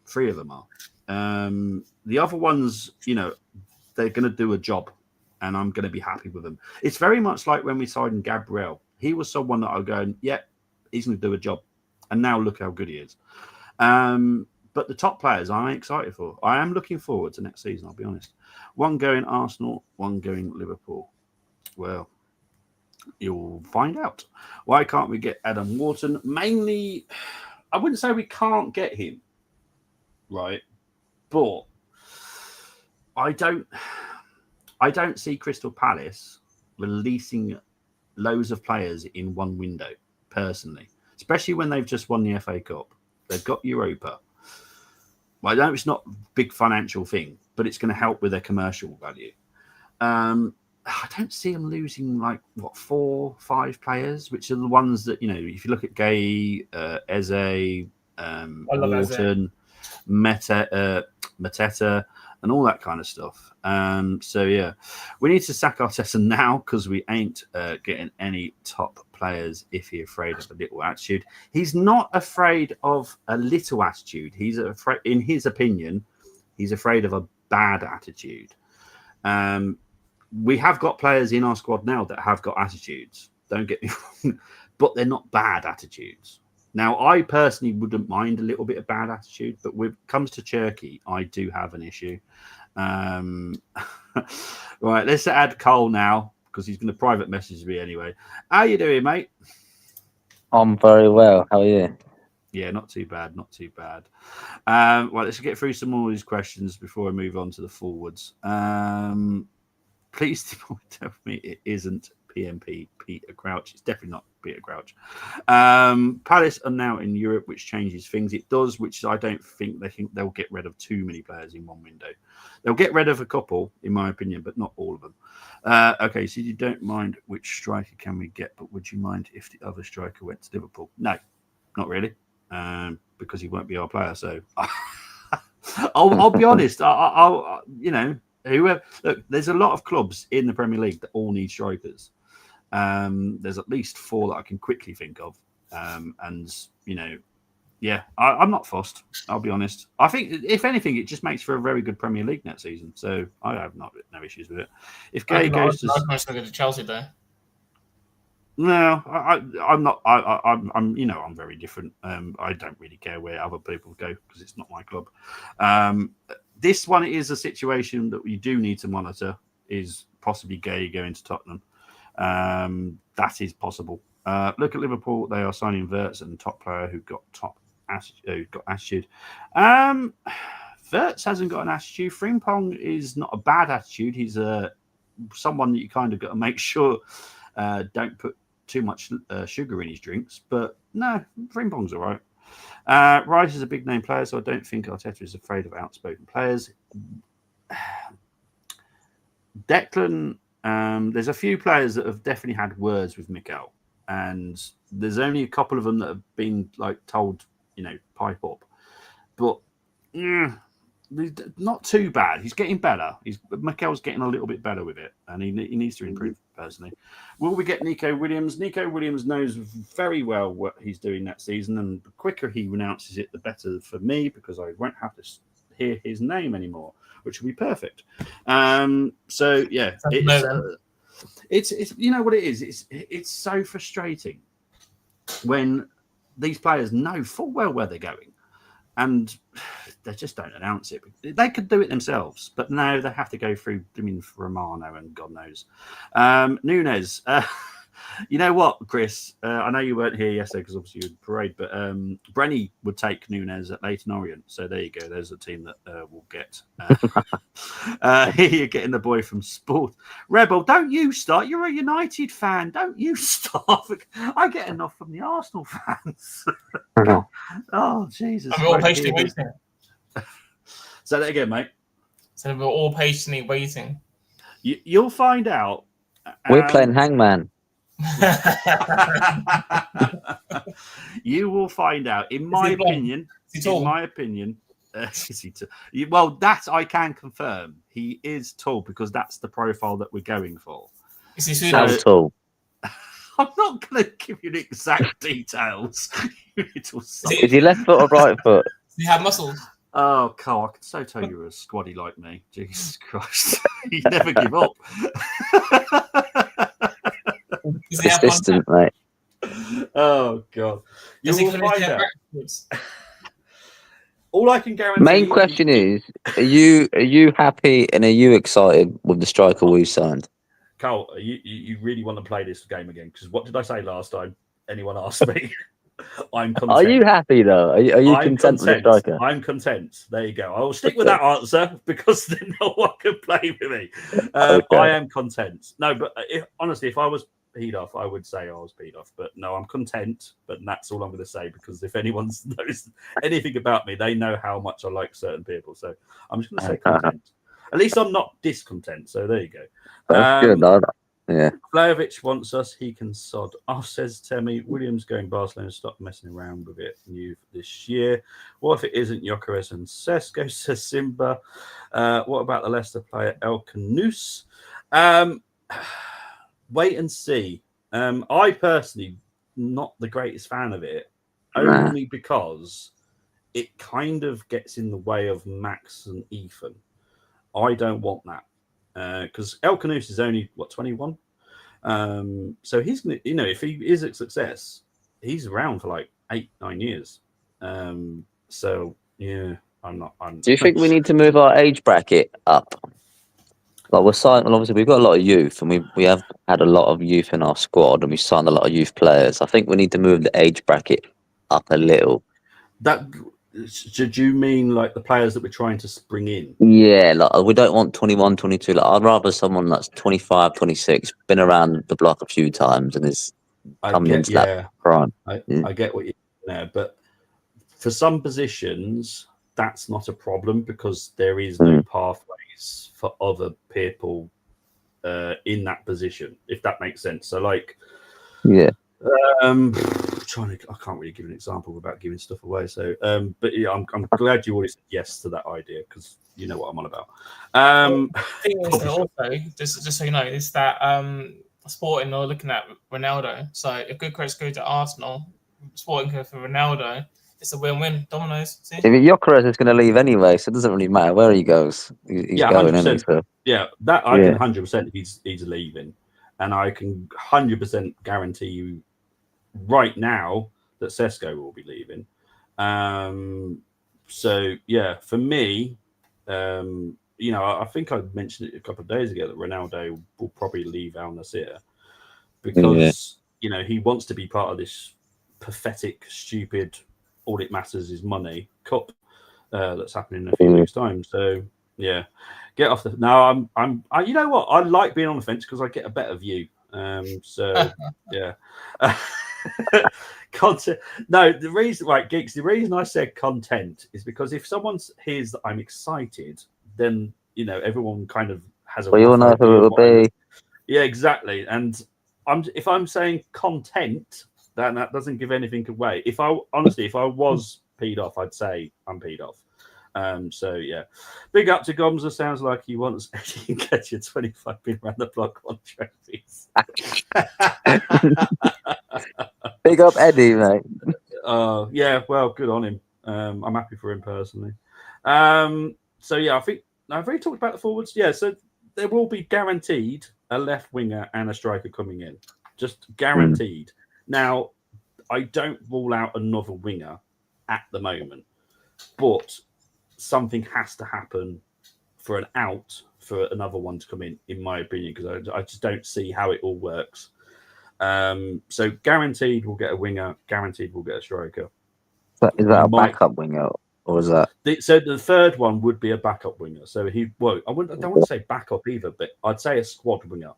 3 of them are. The other ones, they're going to do a job, and I'm going to be happy with them. It's very much like when we signed Gabriel. He was someone that I'm going, yeah, he's going to do a job. And now look how good he is. But the top players I'm excited for. I am looking forward to next season, I'll be honest. One going Arsenal, one going Liverpool. Well, you'll find out. Why can't we get Adam Wharton? Mainly, I wouldn't say we can't get him, right? But I don't see Crystal Palace releasing loads of players in one window, personally. Especially when they've just won the FA Cup. They've got Europa. Well, I know it's not a big financial thing, but it's going to help with their commercial value. I don't see them losing 4, 5 players, which are the ones that, if you look at Gay, Eze, Wharton, Mateta, and all that kind of stuff. So yeah, we need to sack Arteta now because we ain't getting any top players if he's afraid of a little attitude. He's not afraid of a little attitude. He's afraid, in his opinion, he's afraid of a bad attitude. We have got players in our squad now that have got attitudes. Don't get me wrong, but they're not bad attitudes. Now, I personally wouldn't mind a little bit of bad attitude, but when it comes to Cherky, I do have an issue. Right, let's add Cole now because he's going to private message me anyway. How you doing, mate? I'm very well. How are you? Yeah, not too bad, not too bad. Right, let's get through some more of these questions before I move on to the forwards. Please tell me it isn't PMP Peter Crouch. It's definitely not Peter Crouch. Palace are now in Europe, which changes things. It does, which I don't think they'll get rid of too many players in one window. They'll get rid of a couple, in my opinion, but not all of them. Okay, so you don't mind which striker can we get, but would you mind if the other striker went to Liverpool? No, not really, because he won't be our player. So I'll be honest. I'll whoever. Look, there's a lot of clubs in the Premier League that all need strikers. There's at least 4 that I can quickly think of. And, yeah, I'm not fussed. I'll be honest. I think, if anything, it just makes for a very good Premier League next season. So I have no issues with it. If Gay goes to Chelsea, though. No, I'm not. I'm very different. I don't really care where other people go because it's not my club. This one is a situation that we do need to monitor. Is possibly Gay going to Tottenham? That is possible. Look at Liverpool; they are signing Verts and top player who got attitude. Verts hasn't got an attitude. Frimpong is not a bad attitude. He's someone that you kind of got to make sure don't put too much sugar in his drinks. But no, Frimpong's all right. Rice is a big name player, so I don't think Arteta is afraid of outspoken players. Declan, there's a few players that have definitely had words with Mikel, and there's only a couple of them that have been told, pipe up. But not too bad. He's getting better. Mikel's getting a little bit better with it, and he needs to improve personally. Will we get Nico Williams? Nico Williams knows very well what he's doing that season, and the quicker he announces it, the better for me, because I won't have to hear his name anymore, which will be perfect. So yeah, it's you know what it is. It's so frustrating when these players know full well where they're going, and they just don't announce it. They could do it themselves, but no, they have to go through Romano and God knows. Nunes, you know what, Chris? I know you weren't here yesterday because obviously you were in parade, but Brenny would take Nunes at Leyton Orient. So there you go. There's a team that will get. Here you're getting the boy from Sport. Rebel, don't you start. You're a United fan. Don't you start. I get enough from the Arsenal fans. Oh, Jesus. I'm all patiently waiting. Say that again, mate. So we're all patiently waiting. You'll find out. We're playing Hangman. You will find out. In my opinion, well, that I can confirm. He is tall because that's the profile that we're going for. Is he How tall? I'm not going to give you the exact details. Is he left foot or right foot? Does he have muscles? Oh, Carl, I can so tell you're a squaddy like me. Jesus Christ. You never give up. Persistent, mate. Oh, God. You will find out. All I can guarantee. Main question is: Are you happy and are you excited with the striker we signed? Carl, you really want to play this game again? Because what did I say last time? Anyone asked me? I'm content. Are you happy though? Are you content with the striker? I'm content. There you go. I will stick with that answer because then no one can play with me. Okay. I am content. No, but honestly, if I was peed off, I would say I was peed off. But no, I'm content. But that's all I'm going to say because if anyone knows anything about me, they know how much I like certain people. So I'm just going to say content. At least I'm not discontent. So there you go. That's good. Yeah. Vlahovic wants us. He can sod off, says Temi. Williams going Barcelona. Stop messing around with it. New this year. What if it isn't Gyökeres and Sesko, says Simba. What about the Leicester player El Canus? Wait and see. I personally not the greatest fan of it, only because it kind of gets in the way of Max and Ethan. I don't want that because El Canus is only 21. So he's gonna, if he is a success, he's around for like 8-9 years. So yeah, I'm not. Do you think we need to move our age bracket up? Like we're signing, obviously we've got a lot of youth, and we have had a lot of youth in our squad, and we signed a lot of youth players. I think we need to move the age bracket up a little. That do you mean like the players that we're trying to bring in? Yeah, like we don't want 21, 22. Like I'd rather someone that's 25, 26, been around the block a few times and is coming into that prime. I get what you're saying there, but for some positions, that's not a problem because there is no pathways for other people in that position, if that makes sense. So, like, yeah, I can't really give an example without giving stuff away. So, but yeah, I'm glad you already said yes to that idea because you know what I'm on about. The thing is that also, just so you know, is that Sporting are looking at Ronaldo. So if good credits go to Arsenal, Sporting go for Ronaldo. It's a win-win. Dominoes. See? If Gyökeres is going to leave anyway, so it doesn't really matter where he goes. He's going, 100%. isn't he? So. Yeah, that I can 100%. He's leaving, and I can 100% guarantee you right now that Sesko will be leaving. So yeah, for me, I think I mentioned it a couple of days ago that Ronaldo will probably leave Al Nassr because he wants to be part of this pathetic, stupid. All it matters is money cup that's happening in a few weeks' time. So yeah, get off the. Now I you know what? I like being on the fence because I get a better view. So yeah. Content. No, the reason, right, geeks. The reason I said content is because if someone hears that I'm excited, then everyone kind of has a. Well, you'll know who it'll be. Yeah, exactly. And if I'm saying content, then that doesn't give anything away. If I was peed off, I'd say I'm peed off. So yeah, big up to Gomza. Sounds like he wants Eddie and get your 25 been around the block on trophies. Big up Eddie, mate. Yeah, well, good on him. I'm happy for him personally. So yeah, I think I've already talked about the forwards. Yeah, so there will be guaranteed a left winger and a striker coming in, just guaranteed. Now, I don't rule out another winger at the moment, but something has to happen for an out for another one to come in my opinion, because I just don't see how it all works. So guaranteed we'll get a winger, guaranteed we'll get a striker. Is that a backup winger, or is that? So the third one would be a backup winger. So I don't want to say backup either, but I'd say a squad winger,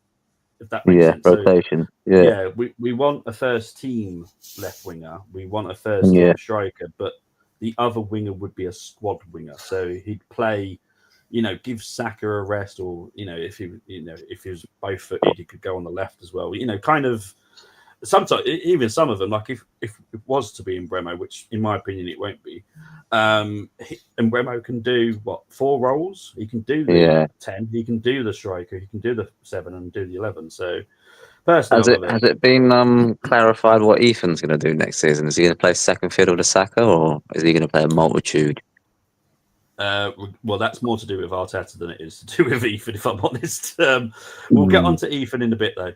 if that makes sense. Rotation. So, we want a first team left winger, we want a first team striker, but the other winger would be a squad winger. So he'd play, give Saka a rest, or if he was both footed, he could go on the left as well. Kind of. Sometimes, even some of them, like if it was to be in Bremo, which in my opinion it won't be, and Bremo can do 4 roles. He can do the 10, he can do the striker, he can do the 7, and do the 11. So, personally, has it been clarified what Ethan's going to do next season? Is he going to play second fiddle to Saka, or is he going to play a multitude? Well, that's more to do with Arteta than it is to do with Ethan, if I'm honest. We'll get on to Ethan in a bit, though.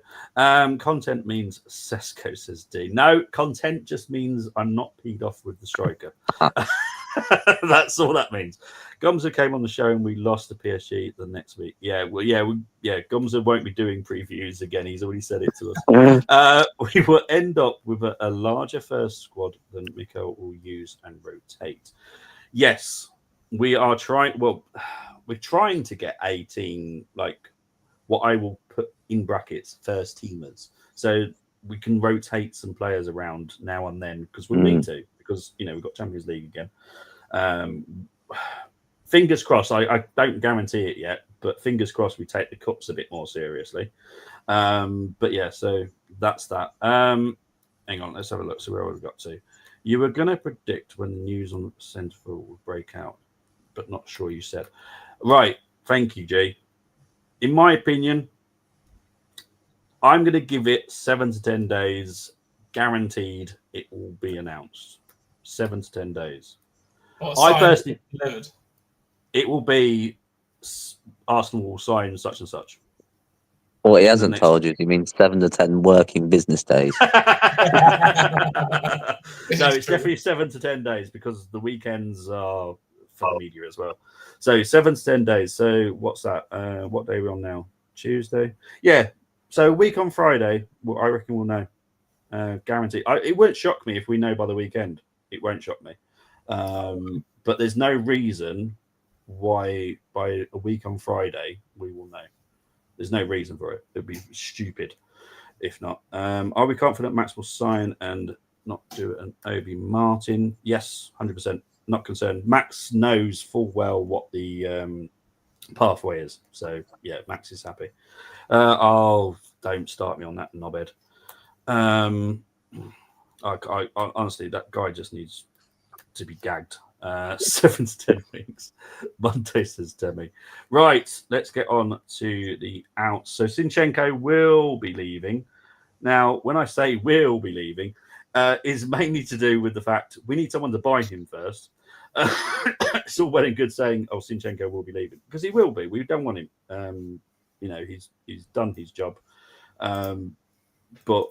Content means Sesko, says D. No, content just means I'm not peed off with the striker. That's all that means. Gumza came on the show and we lost to PSG the next week. Gumza won't be doing previews again. He's already said it to us. We will end up with a larger first squad than Mikel will use and rotate. Yes. We are trying. Well, we're trying to get 18, like what I will put in brackets, first teamers, so we can rotate some players around now and then because we need to. Because we've got Champions League again. Fingers crossed. I don't guarantee it yet, but fingers crossed we take the cups a bit more seriously. But yeah, so that's that. Hang on, let's have a look. So where we got to? You were going to predict when the news on Centerville would break out, but not sure you said. Right. Thank you, Jay. In my opinion, I'm going to give it 7 to 10 days. Guaranteed it will be announced. 7 to 10 days. What I sign personally, delivered? it will be Arsenal will sign such and such. What he In the hasn't next- told you, he means 7 to 10 working business days. No, This it's is true. definitely 7 to 10 days because the weekends are for the media as well. So 7 to 10 days. So what's that? What day are we on now? Tuesday? Yeah. So a week on Friday, well, I reckon we'll know. Guaranteed. It won't shock me if we know by the weekend. It won't shock me. But there's no reason why by a week on Friday we will know. There's no reason for it. It would be stupid if not. Are we confident Max will sign and not do an Obi Martin? Yes, 100%. Not concerned. Max knows full well what the pathway is. So, yeah, Max is happy. Don't start me on that knobhead. I honestly, that guy just needs to be gagged. 7 to 10 weeks. Monday says Demi. Right, let's get on to the outs. So Zinchenko will be leaving. Now, when I say will be leaving, is mainly to do with the fact we need someone to buy him first. It's all well and good saying, "Oh, Zinchenko will be leaving," because he will be. We don't want him. He's done his job, but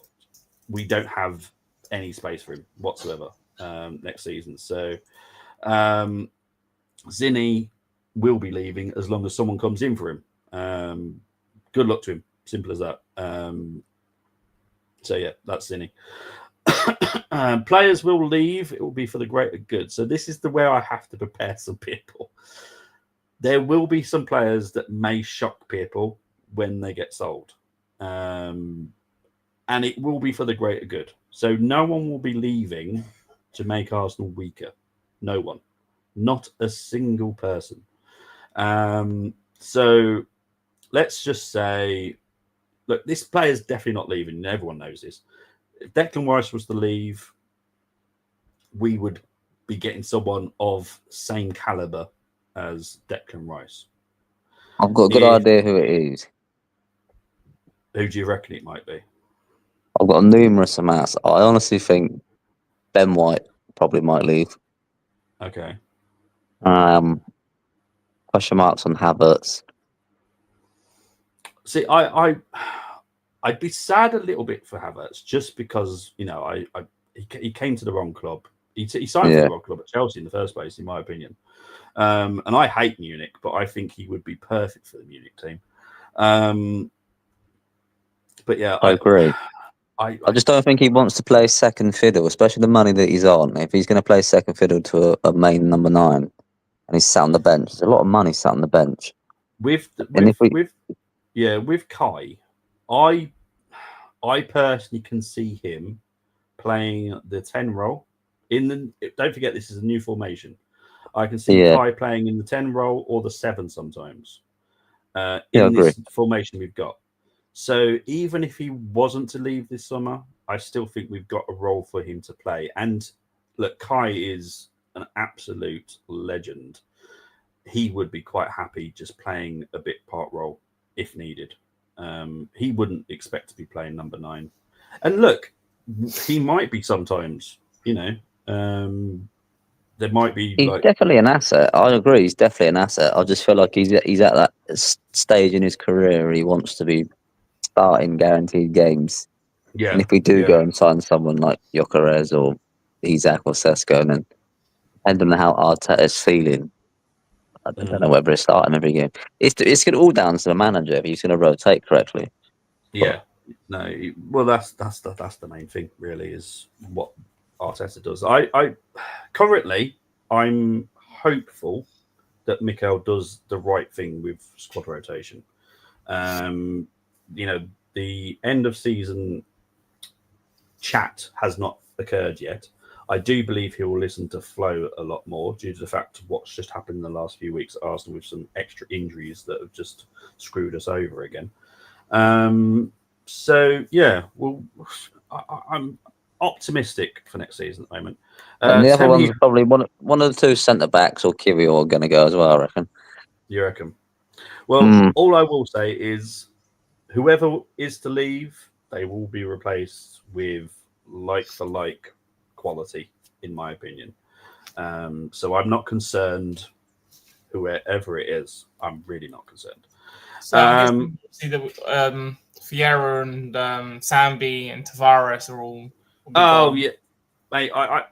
we don't have any space for him whatsoever next season. So Zinny will be leaving as long as someone comes in for him. Good luck to him. Simple as that. So yeah, that's Zinny. Players will leave. It will be for the greater good. So this is where I have to prepare some people. There will be some players that may shock people when they get sold. And it will be for the greater good. So no one will be leaving to make Arsenal weaker. No one. Not a single person. So let's just say, look, this player's definitely not leaving. Everyone knows this. If Declan Rice was to leave, we would be getting someone of same caliber as Declan Rice. I've got a good idea who it is. Who do you reckon it might be? I've got numerous amounts. I honestly think Ben White probably might leave. Okay. Question marks on Havertz. See, I'd be sad a little bit for Havertz just because he came to the wrong club. He signed for the wrong club at Chelsea in the first place, in my opinion. And I hate Munich, but I think he would be perfect for the Munich team. But yeah, I agree. I just don't think he wants to play second fiddle, especially the money that he's on. If he's going to play second fiddle to a main number 9 and he's sat on the bench, there's a lot of money sat on the bench. With Kai, I personally can see him playing the 10 role. Don't forget, this is a new formation. I can see Kai playing in the 10 role or the 7 sometimes. In this formation we've got. So even if he wasn't to leave this summer, I still think we've got a role for him to play. And look, Kai is an absolute legend. He would be quite happy just playing a bit part role if needed. He wouldn't expect to be playing number 9. And look, he might be sometimes, there might be. He's definitely an asset. I agree. He's definitely an asset. I just feel like he's at that stage in his career where he wants to be starting guaranteed games. Yeah. And if we do go and sign someone like Gyökeres or Isak or Sesko, then depending on how Arteta is feeling, I don't know whether he's starting every game. It's all down to the manager if he's going to rotate correctly. Yeah. Well, that's the main thing, really, is what Arteta does. I currently I'm hopeful that Mikel does the right thing with squad rotation. The end of season chat has not occurred yet. I do believe he will listen to Flo a lot more due to the fact of what's just happened in the last few weeks at Arsenal with some extra injuries that have just screwed us over again. So yeah, well, I'm optimistic for next season at the moment. And the other Tell me, one's probably one of the two centre backs or Kirill are going to go as well, I reckon. you reckon? Well, Mm. all I will say is, whoever is to leave, they will be replaced with like for like quality, in my opinion. So I'm not concerned. Whoever it is, I'm really not concerned. So I'm guessing see that Fiera and Sambi and Tavares are all will be Oh gone. yeah, mate. I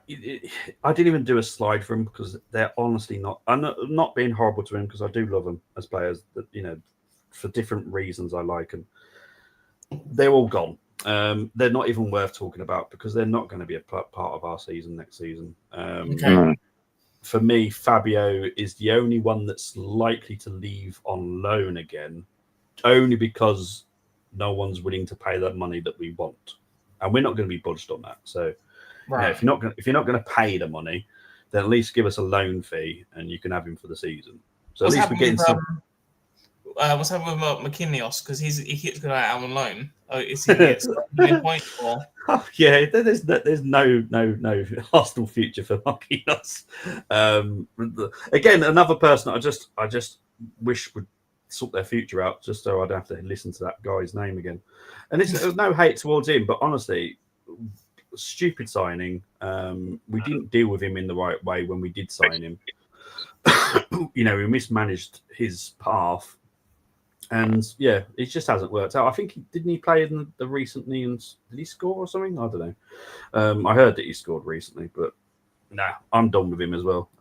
didn't even do a slide for them because they're honestly not. I'm not being horrible to them because I do love them as players. That for different reasons I like them. They're all gone. They're not even worth talking about because they're not going to be a part of our season next season. Okay. For me, Fabio is the only one that's likely to leave on loan again, only because no one's willing to pay that money that we want, and we're not going to be budged on that. So, Right. if you're not going to pay the money, then at least give us a loan fee, and you can have him for the season. So at least we're getting some. What's happening with McKineos? Because he keeps going out on loan. Oh, is he gets any point or? Oh, yeah, there's no Arsenal future for Marquinhos. Again, another person I just wish would sort their future out, just so I'd have to listen to that guy's name again. And it's no hate towards him, but honestly, stupid signing. We didn't deal with him in the right way when we did sign him. We mismanaged his path. And yeah, it just hasn't worked out. I think didn't he play in the recently and did he score or something? I don't know. I heard that he scored recently, but nah, I'm done with him as well.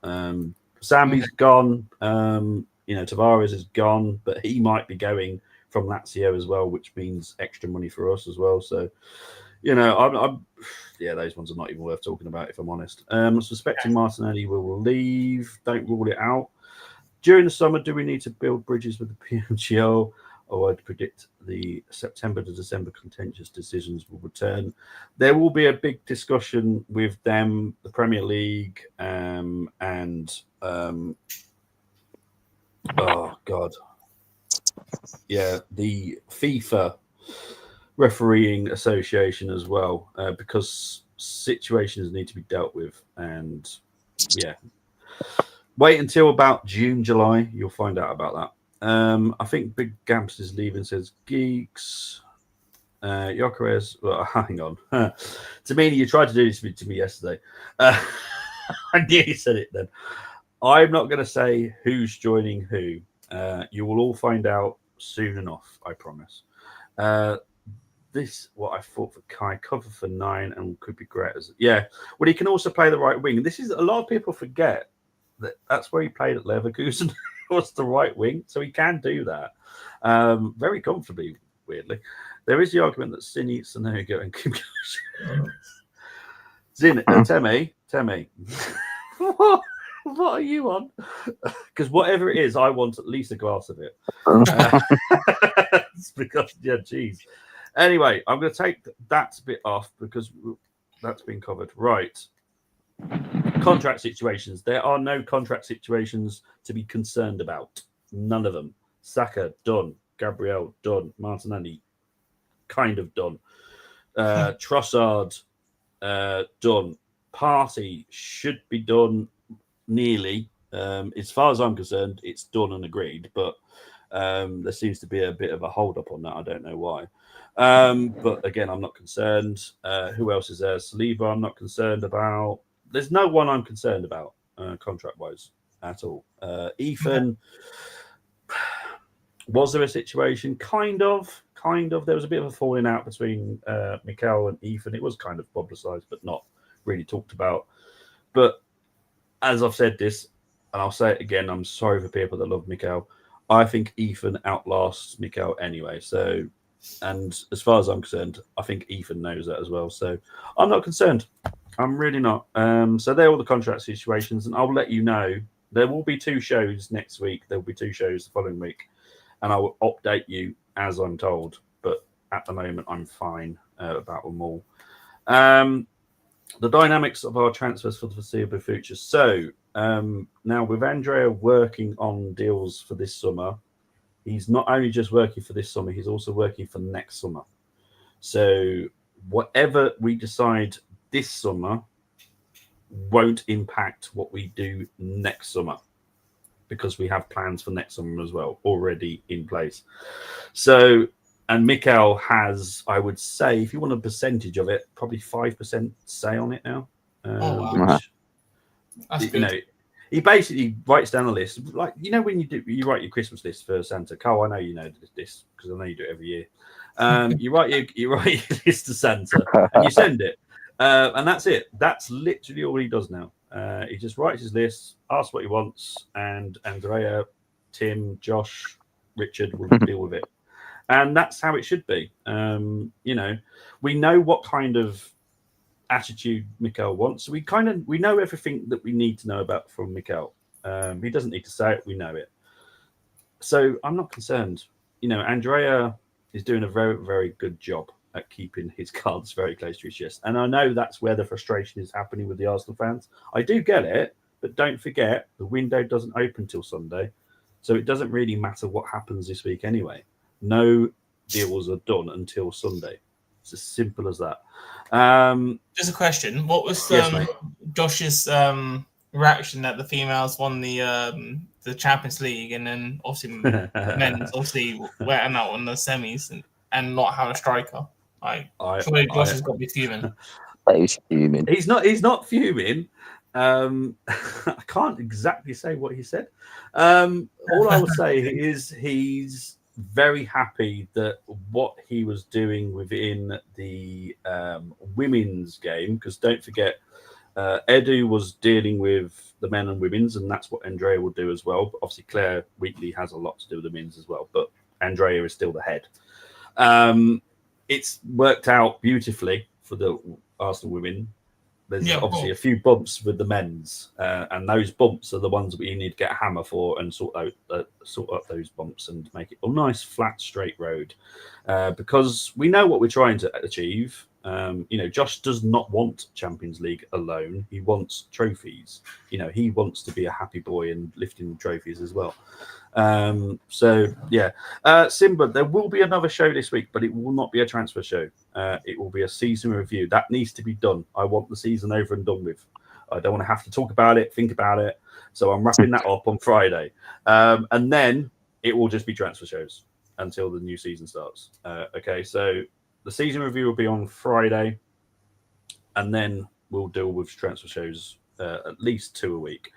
Sambi's gone. Tavares is gone, but he might be going from Lazio as well, which means extra money for us as well. So, those ones are not even worth talking about if I'm honest. Suspecting Martinelli will leave. Don't rule it out. During the summer, do we need to build bridges with the PMGO? Or I'd predict the September to December contentious decisions will return. There will be a big discussion with them, the Premier League, and oh God, yeah, the FIFA refereeing association as well, because situations need to be dealt with, and yeah. Wait until about June, July. You'll find out about that. I think Big Gamps is leaving, says Geeks. Jokeres, well, hang on. Tamini, you tried to do this to me yesterday. I nearly said it then. I'm not going to say who's joining who. You will all find out soon enough, I promise. This, what I thought for Kai, cover for 9 and could be great as. Yeah, well, he can also play the right wing. This is a lot of people forget. That's where he played at Leverkusen. Was the right wing, so he can do that very comfortably. Weirdly, there is the argument that Cini, Sonogo, and Kim Zin Temi, what are you on? Because whatever it is, I want at least a glass of it. It's because geez. Anyway, I'm going to take that bit off because that's been covered. Right. Contract situations. There are no contract situations to be concerned about. None of them. Saka, done. Gabriel, done. Martinelli, kind of done. Trossard, done. Party should be done nearly. As far as I'm concerned, it's done and agreed, but there seems to be a bit of a hold up on that. I don't know why. But again, I'm not concerned. Who else is there? Saliba, I'm not concerned about. There's no one I'm concerned about contract-wise at all. Ethan, was there a situation? Kind of. There was a bit of a falling out between Mikel and Ethan. It was kind of publicised, but not really talked about. But as I've said this, and I'll say it again, I'm sorry for people that love Mikel. I think Ethan outlasts Mikel anyway. So, and as far as I'm concerned, I think Ethan knows that as well. So I'm not concerned. I'm really not. So they're all the contract situations, and I'll let you know. There will be 2 shows next week. There will be 2 shows the following week, and I will update you as I'm told. But at the moment, I'm fine about them all. The dynamics of our transfers for the foreseeable future. So now with Andrea working on deals for this summer, he's not only just working for this summer, he's also working for next summer. So whatever we decide this summer won't impact what we do next summer, because we have plans for next summer as well already in place. So, and Mikel has, I would say, if you want a percentage of it, probably 5% say on it now. Wow. Which, That's you good. know, he basically writes down a list, like, you know, when you write your Christmas list for Santa. Carl, I know you know this because I know you do it every year. You write your list to Santa and you send it, and that's it. That's literally all he does now. He just writes his list, asks what he wants, and Andrea, Tim, Josh, Richard will deal with it, and that's how it should be. You know, we know what kind of attitude Mikel wants, so we know everything that we need to know about from Mikel. He doesn't need to say it; we know it. So I'm not concerned. You know, Andrea is doing a very, very good job at keeping his cards very close to his chest. And I know that's where the frustration is happening with the Arsenal fans. I do get it, but don't forget the window doesn't open till Sunday. So it doesn't really matter what happens this week anyway. No deals are done until Sunday. It's as simple as that. Just a question. What was Yes, mate. Josh's reaction that the females won the Champions League, and then obviously men's obviously went out on the semis and not have a striker? Like, surely Josh has got to be fuming. He's fuming. He's not fuming. I can't exactly say what he said. All I will say is he's very happy that what he was doing within the women's game, because don't forget, Edu was dealing with the men and women's, and that's what Andrea will do as well. But obviously, Claire Wheatley has a lot to do with the men's as well, but Andrea is still the head. It's worked out beautifully for the Arsenal women. There's obviously a few bumps with the men's, and those bumps are the ones that we need to get a hammer for and sort up those bumps and make it a nice, flat, straight road. Because we know what we're trying to achieve. You know, Josh does not want Champions League alone. He wants trophies. You know, he wants to be a happy boy and lifting trophies as well. So yeah, Simba, there will be another show this week, but it will not be a transfer show. It will be a season review. That needs to be done. I want the season over and done with. I don't want to have to talk about it, think about it. So I'm wrapping that up on Friday. And then it will just be transfer shows until the new season starts. Okay, so the season review will be on Friday, and then we'll deal with transfer shows, at least 2 a week.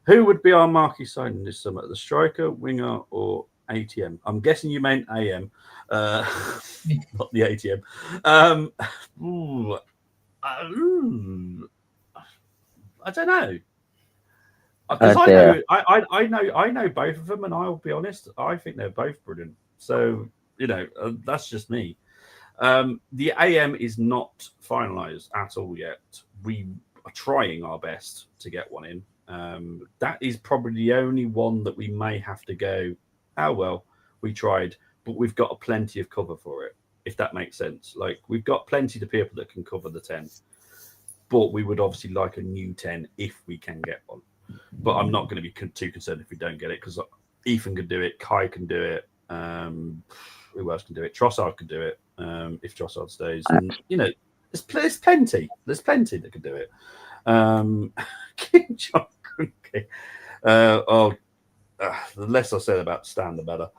Who would be our marquee signing this summer? The striker, winger, or ATM? I'm guessing you meant AM, not the ATM. I don't know. Because I know both of them, and I'll be honest, I think they're both brilliant. So, you know, that's just me. The AM is not finalised at all yet. We are trying our best to get one in. That is probably the only one that we may have to go, oh, well, we tried, but we've got plenty of cover for it, if that makes sense. Like, we've got plenty of people that can cover the 10, but we would obviously like a new 10 if we can get one. But I'm not going to be too concerned if we don't get it, because Ethan can do it, Kai can do it, who else can do it? Trossard can do it, if Trossard stays. And, you know, there's plenty. There's plenty that can do it. King John Crookie. The less I said about Stan, the better.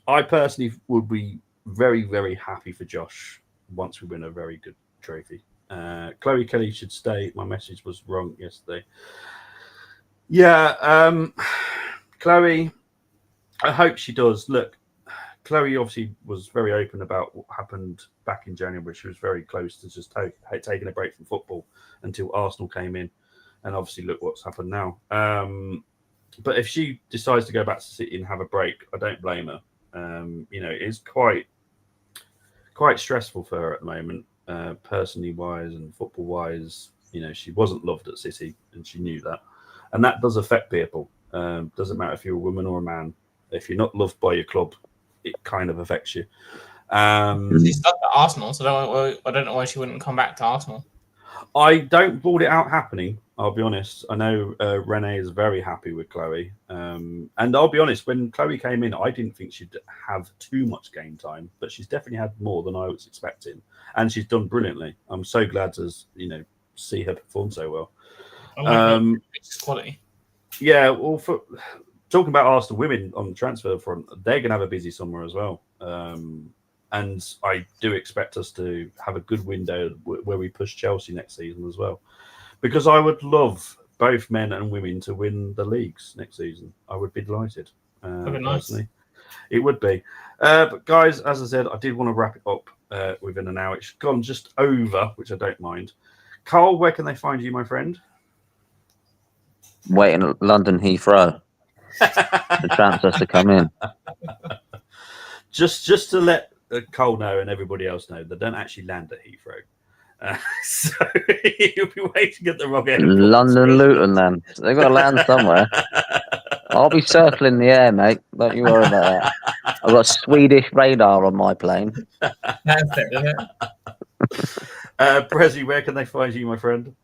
I personally would be very, very happy for Josh once we win a very good trophy. Chloe Kelly should stay. My message was wrong yesterday. Yeah, Chloe, I hope she does. Look, Chloe obviously was very open about what happened back in January. She was very close to just taking a break from football until Arsenal came in. And obviously, look what's happened now. But if she decides to go back to City and have a break, I don't blame her. You know, it's quite stressful for her at the moment, personally wise and football wise. You know, she wasn't loved at City, and she knew that. And that does affect people. Doesn't matter if you're a woman or a man. If you're not loved by your club, it kind of affects you. She's stuck at Arsenal, so I don't know why she wouldn't come back to Arsenal. I don't rule it out happening. I'll be honest. I know Renee is very happy with Chloe. And I'll be honest, when Chloe came in, I didn't think she'd have too much game time, but she's definitely had more than I was expecting. And she's done brilliantly. I'm so glad to, see her perform so well. I like it's quality. Yeah, well, for talking about Arsenal women on the transfer front, they're going to have a busy summer as well. And I do expect us to have a good window where we push Chelsea next season as well. Because I would love both men and women to win the leagues next season. I would be delighted. Nice. Personally, it would be. But guys, as I said, I did want to wrap it up within an hour. It's gone just over, which I don't mind. Carl, where can they find you, my friend? Waiting at London Heathrow. The transfers to come in. Just to let Cole know and everybody else know, they don't actually land at Heathrow. So you'll be waiting at the wrong airport. London Luton, then. They've got to land somewhere. I'll be circling the air, mate. Don't you worry about that. I've got Swedish radar on my plane. That's it, isn't it? Prezi, where can they find you, my friend?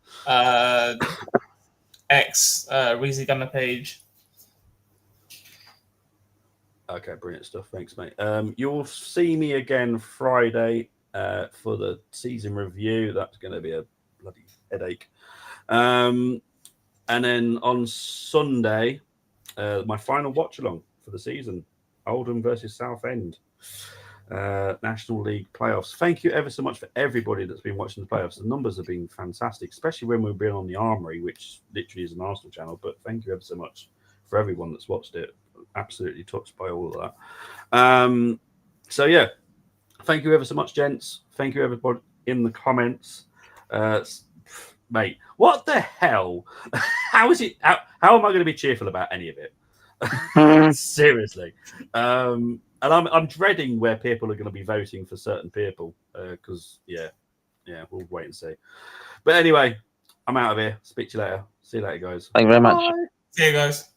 X, Reezy Gunner page. Okay, brilliant stuff. Thanks, mate. You'll see me again Friday for the season review. That's going to be a bloody headache. And then on Sunday, my final watch along for the season, Oldham versus Southend, National League playoffs. Thank you ever so much for everybody that's been watching the playoffs. The numbers have been fantastic, especially when we've been on the Armory, which literally is an Arsenal channel. But thank you ever so much for everyone that's watched it. Absolutely touched by all of that. So yeah, thank you ever so much, gents. Thank you everybody in the comments. Mate, what the hell? How is it? How am I going to be cheerful about any of it? Seriously. And I'm dreading where people are going to be voting for certain people because we'll wait and see. But anyway, I'm out of here. Speak to you later. See you later, guys. Thank you very much. Bye. See you guys.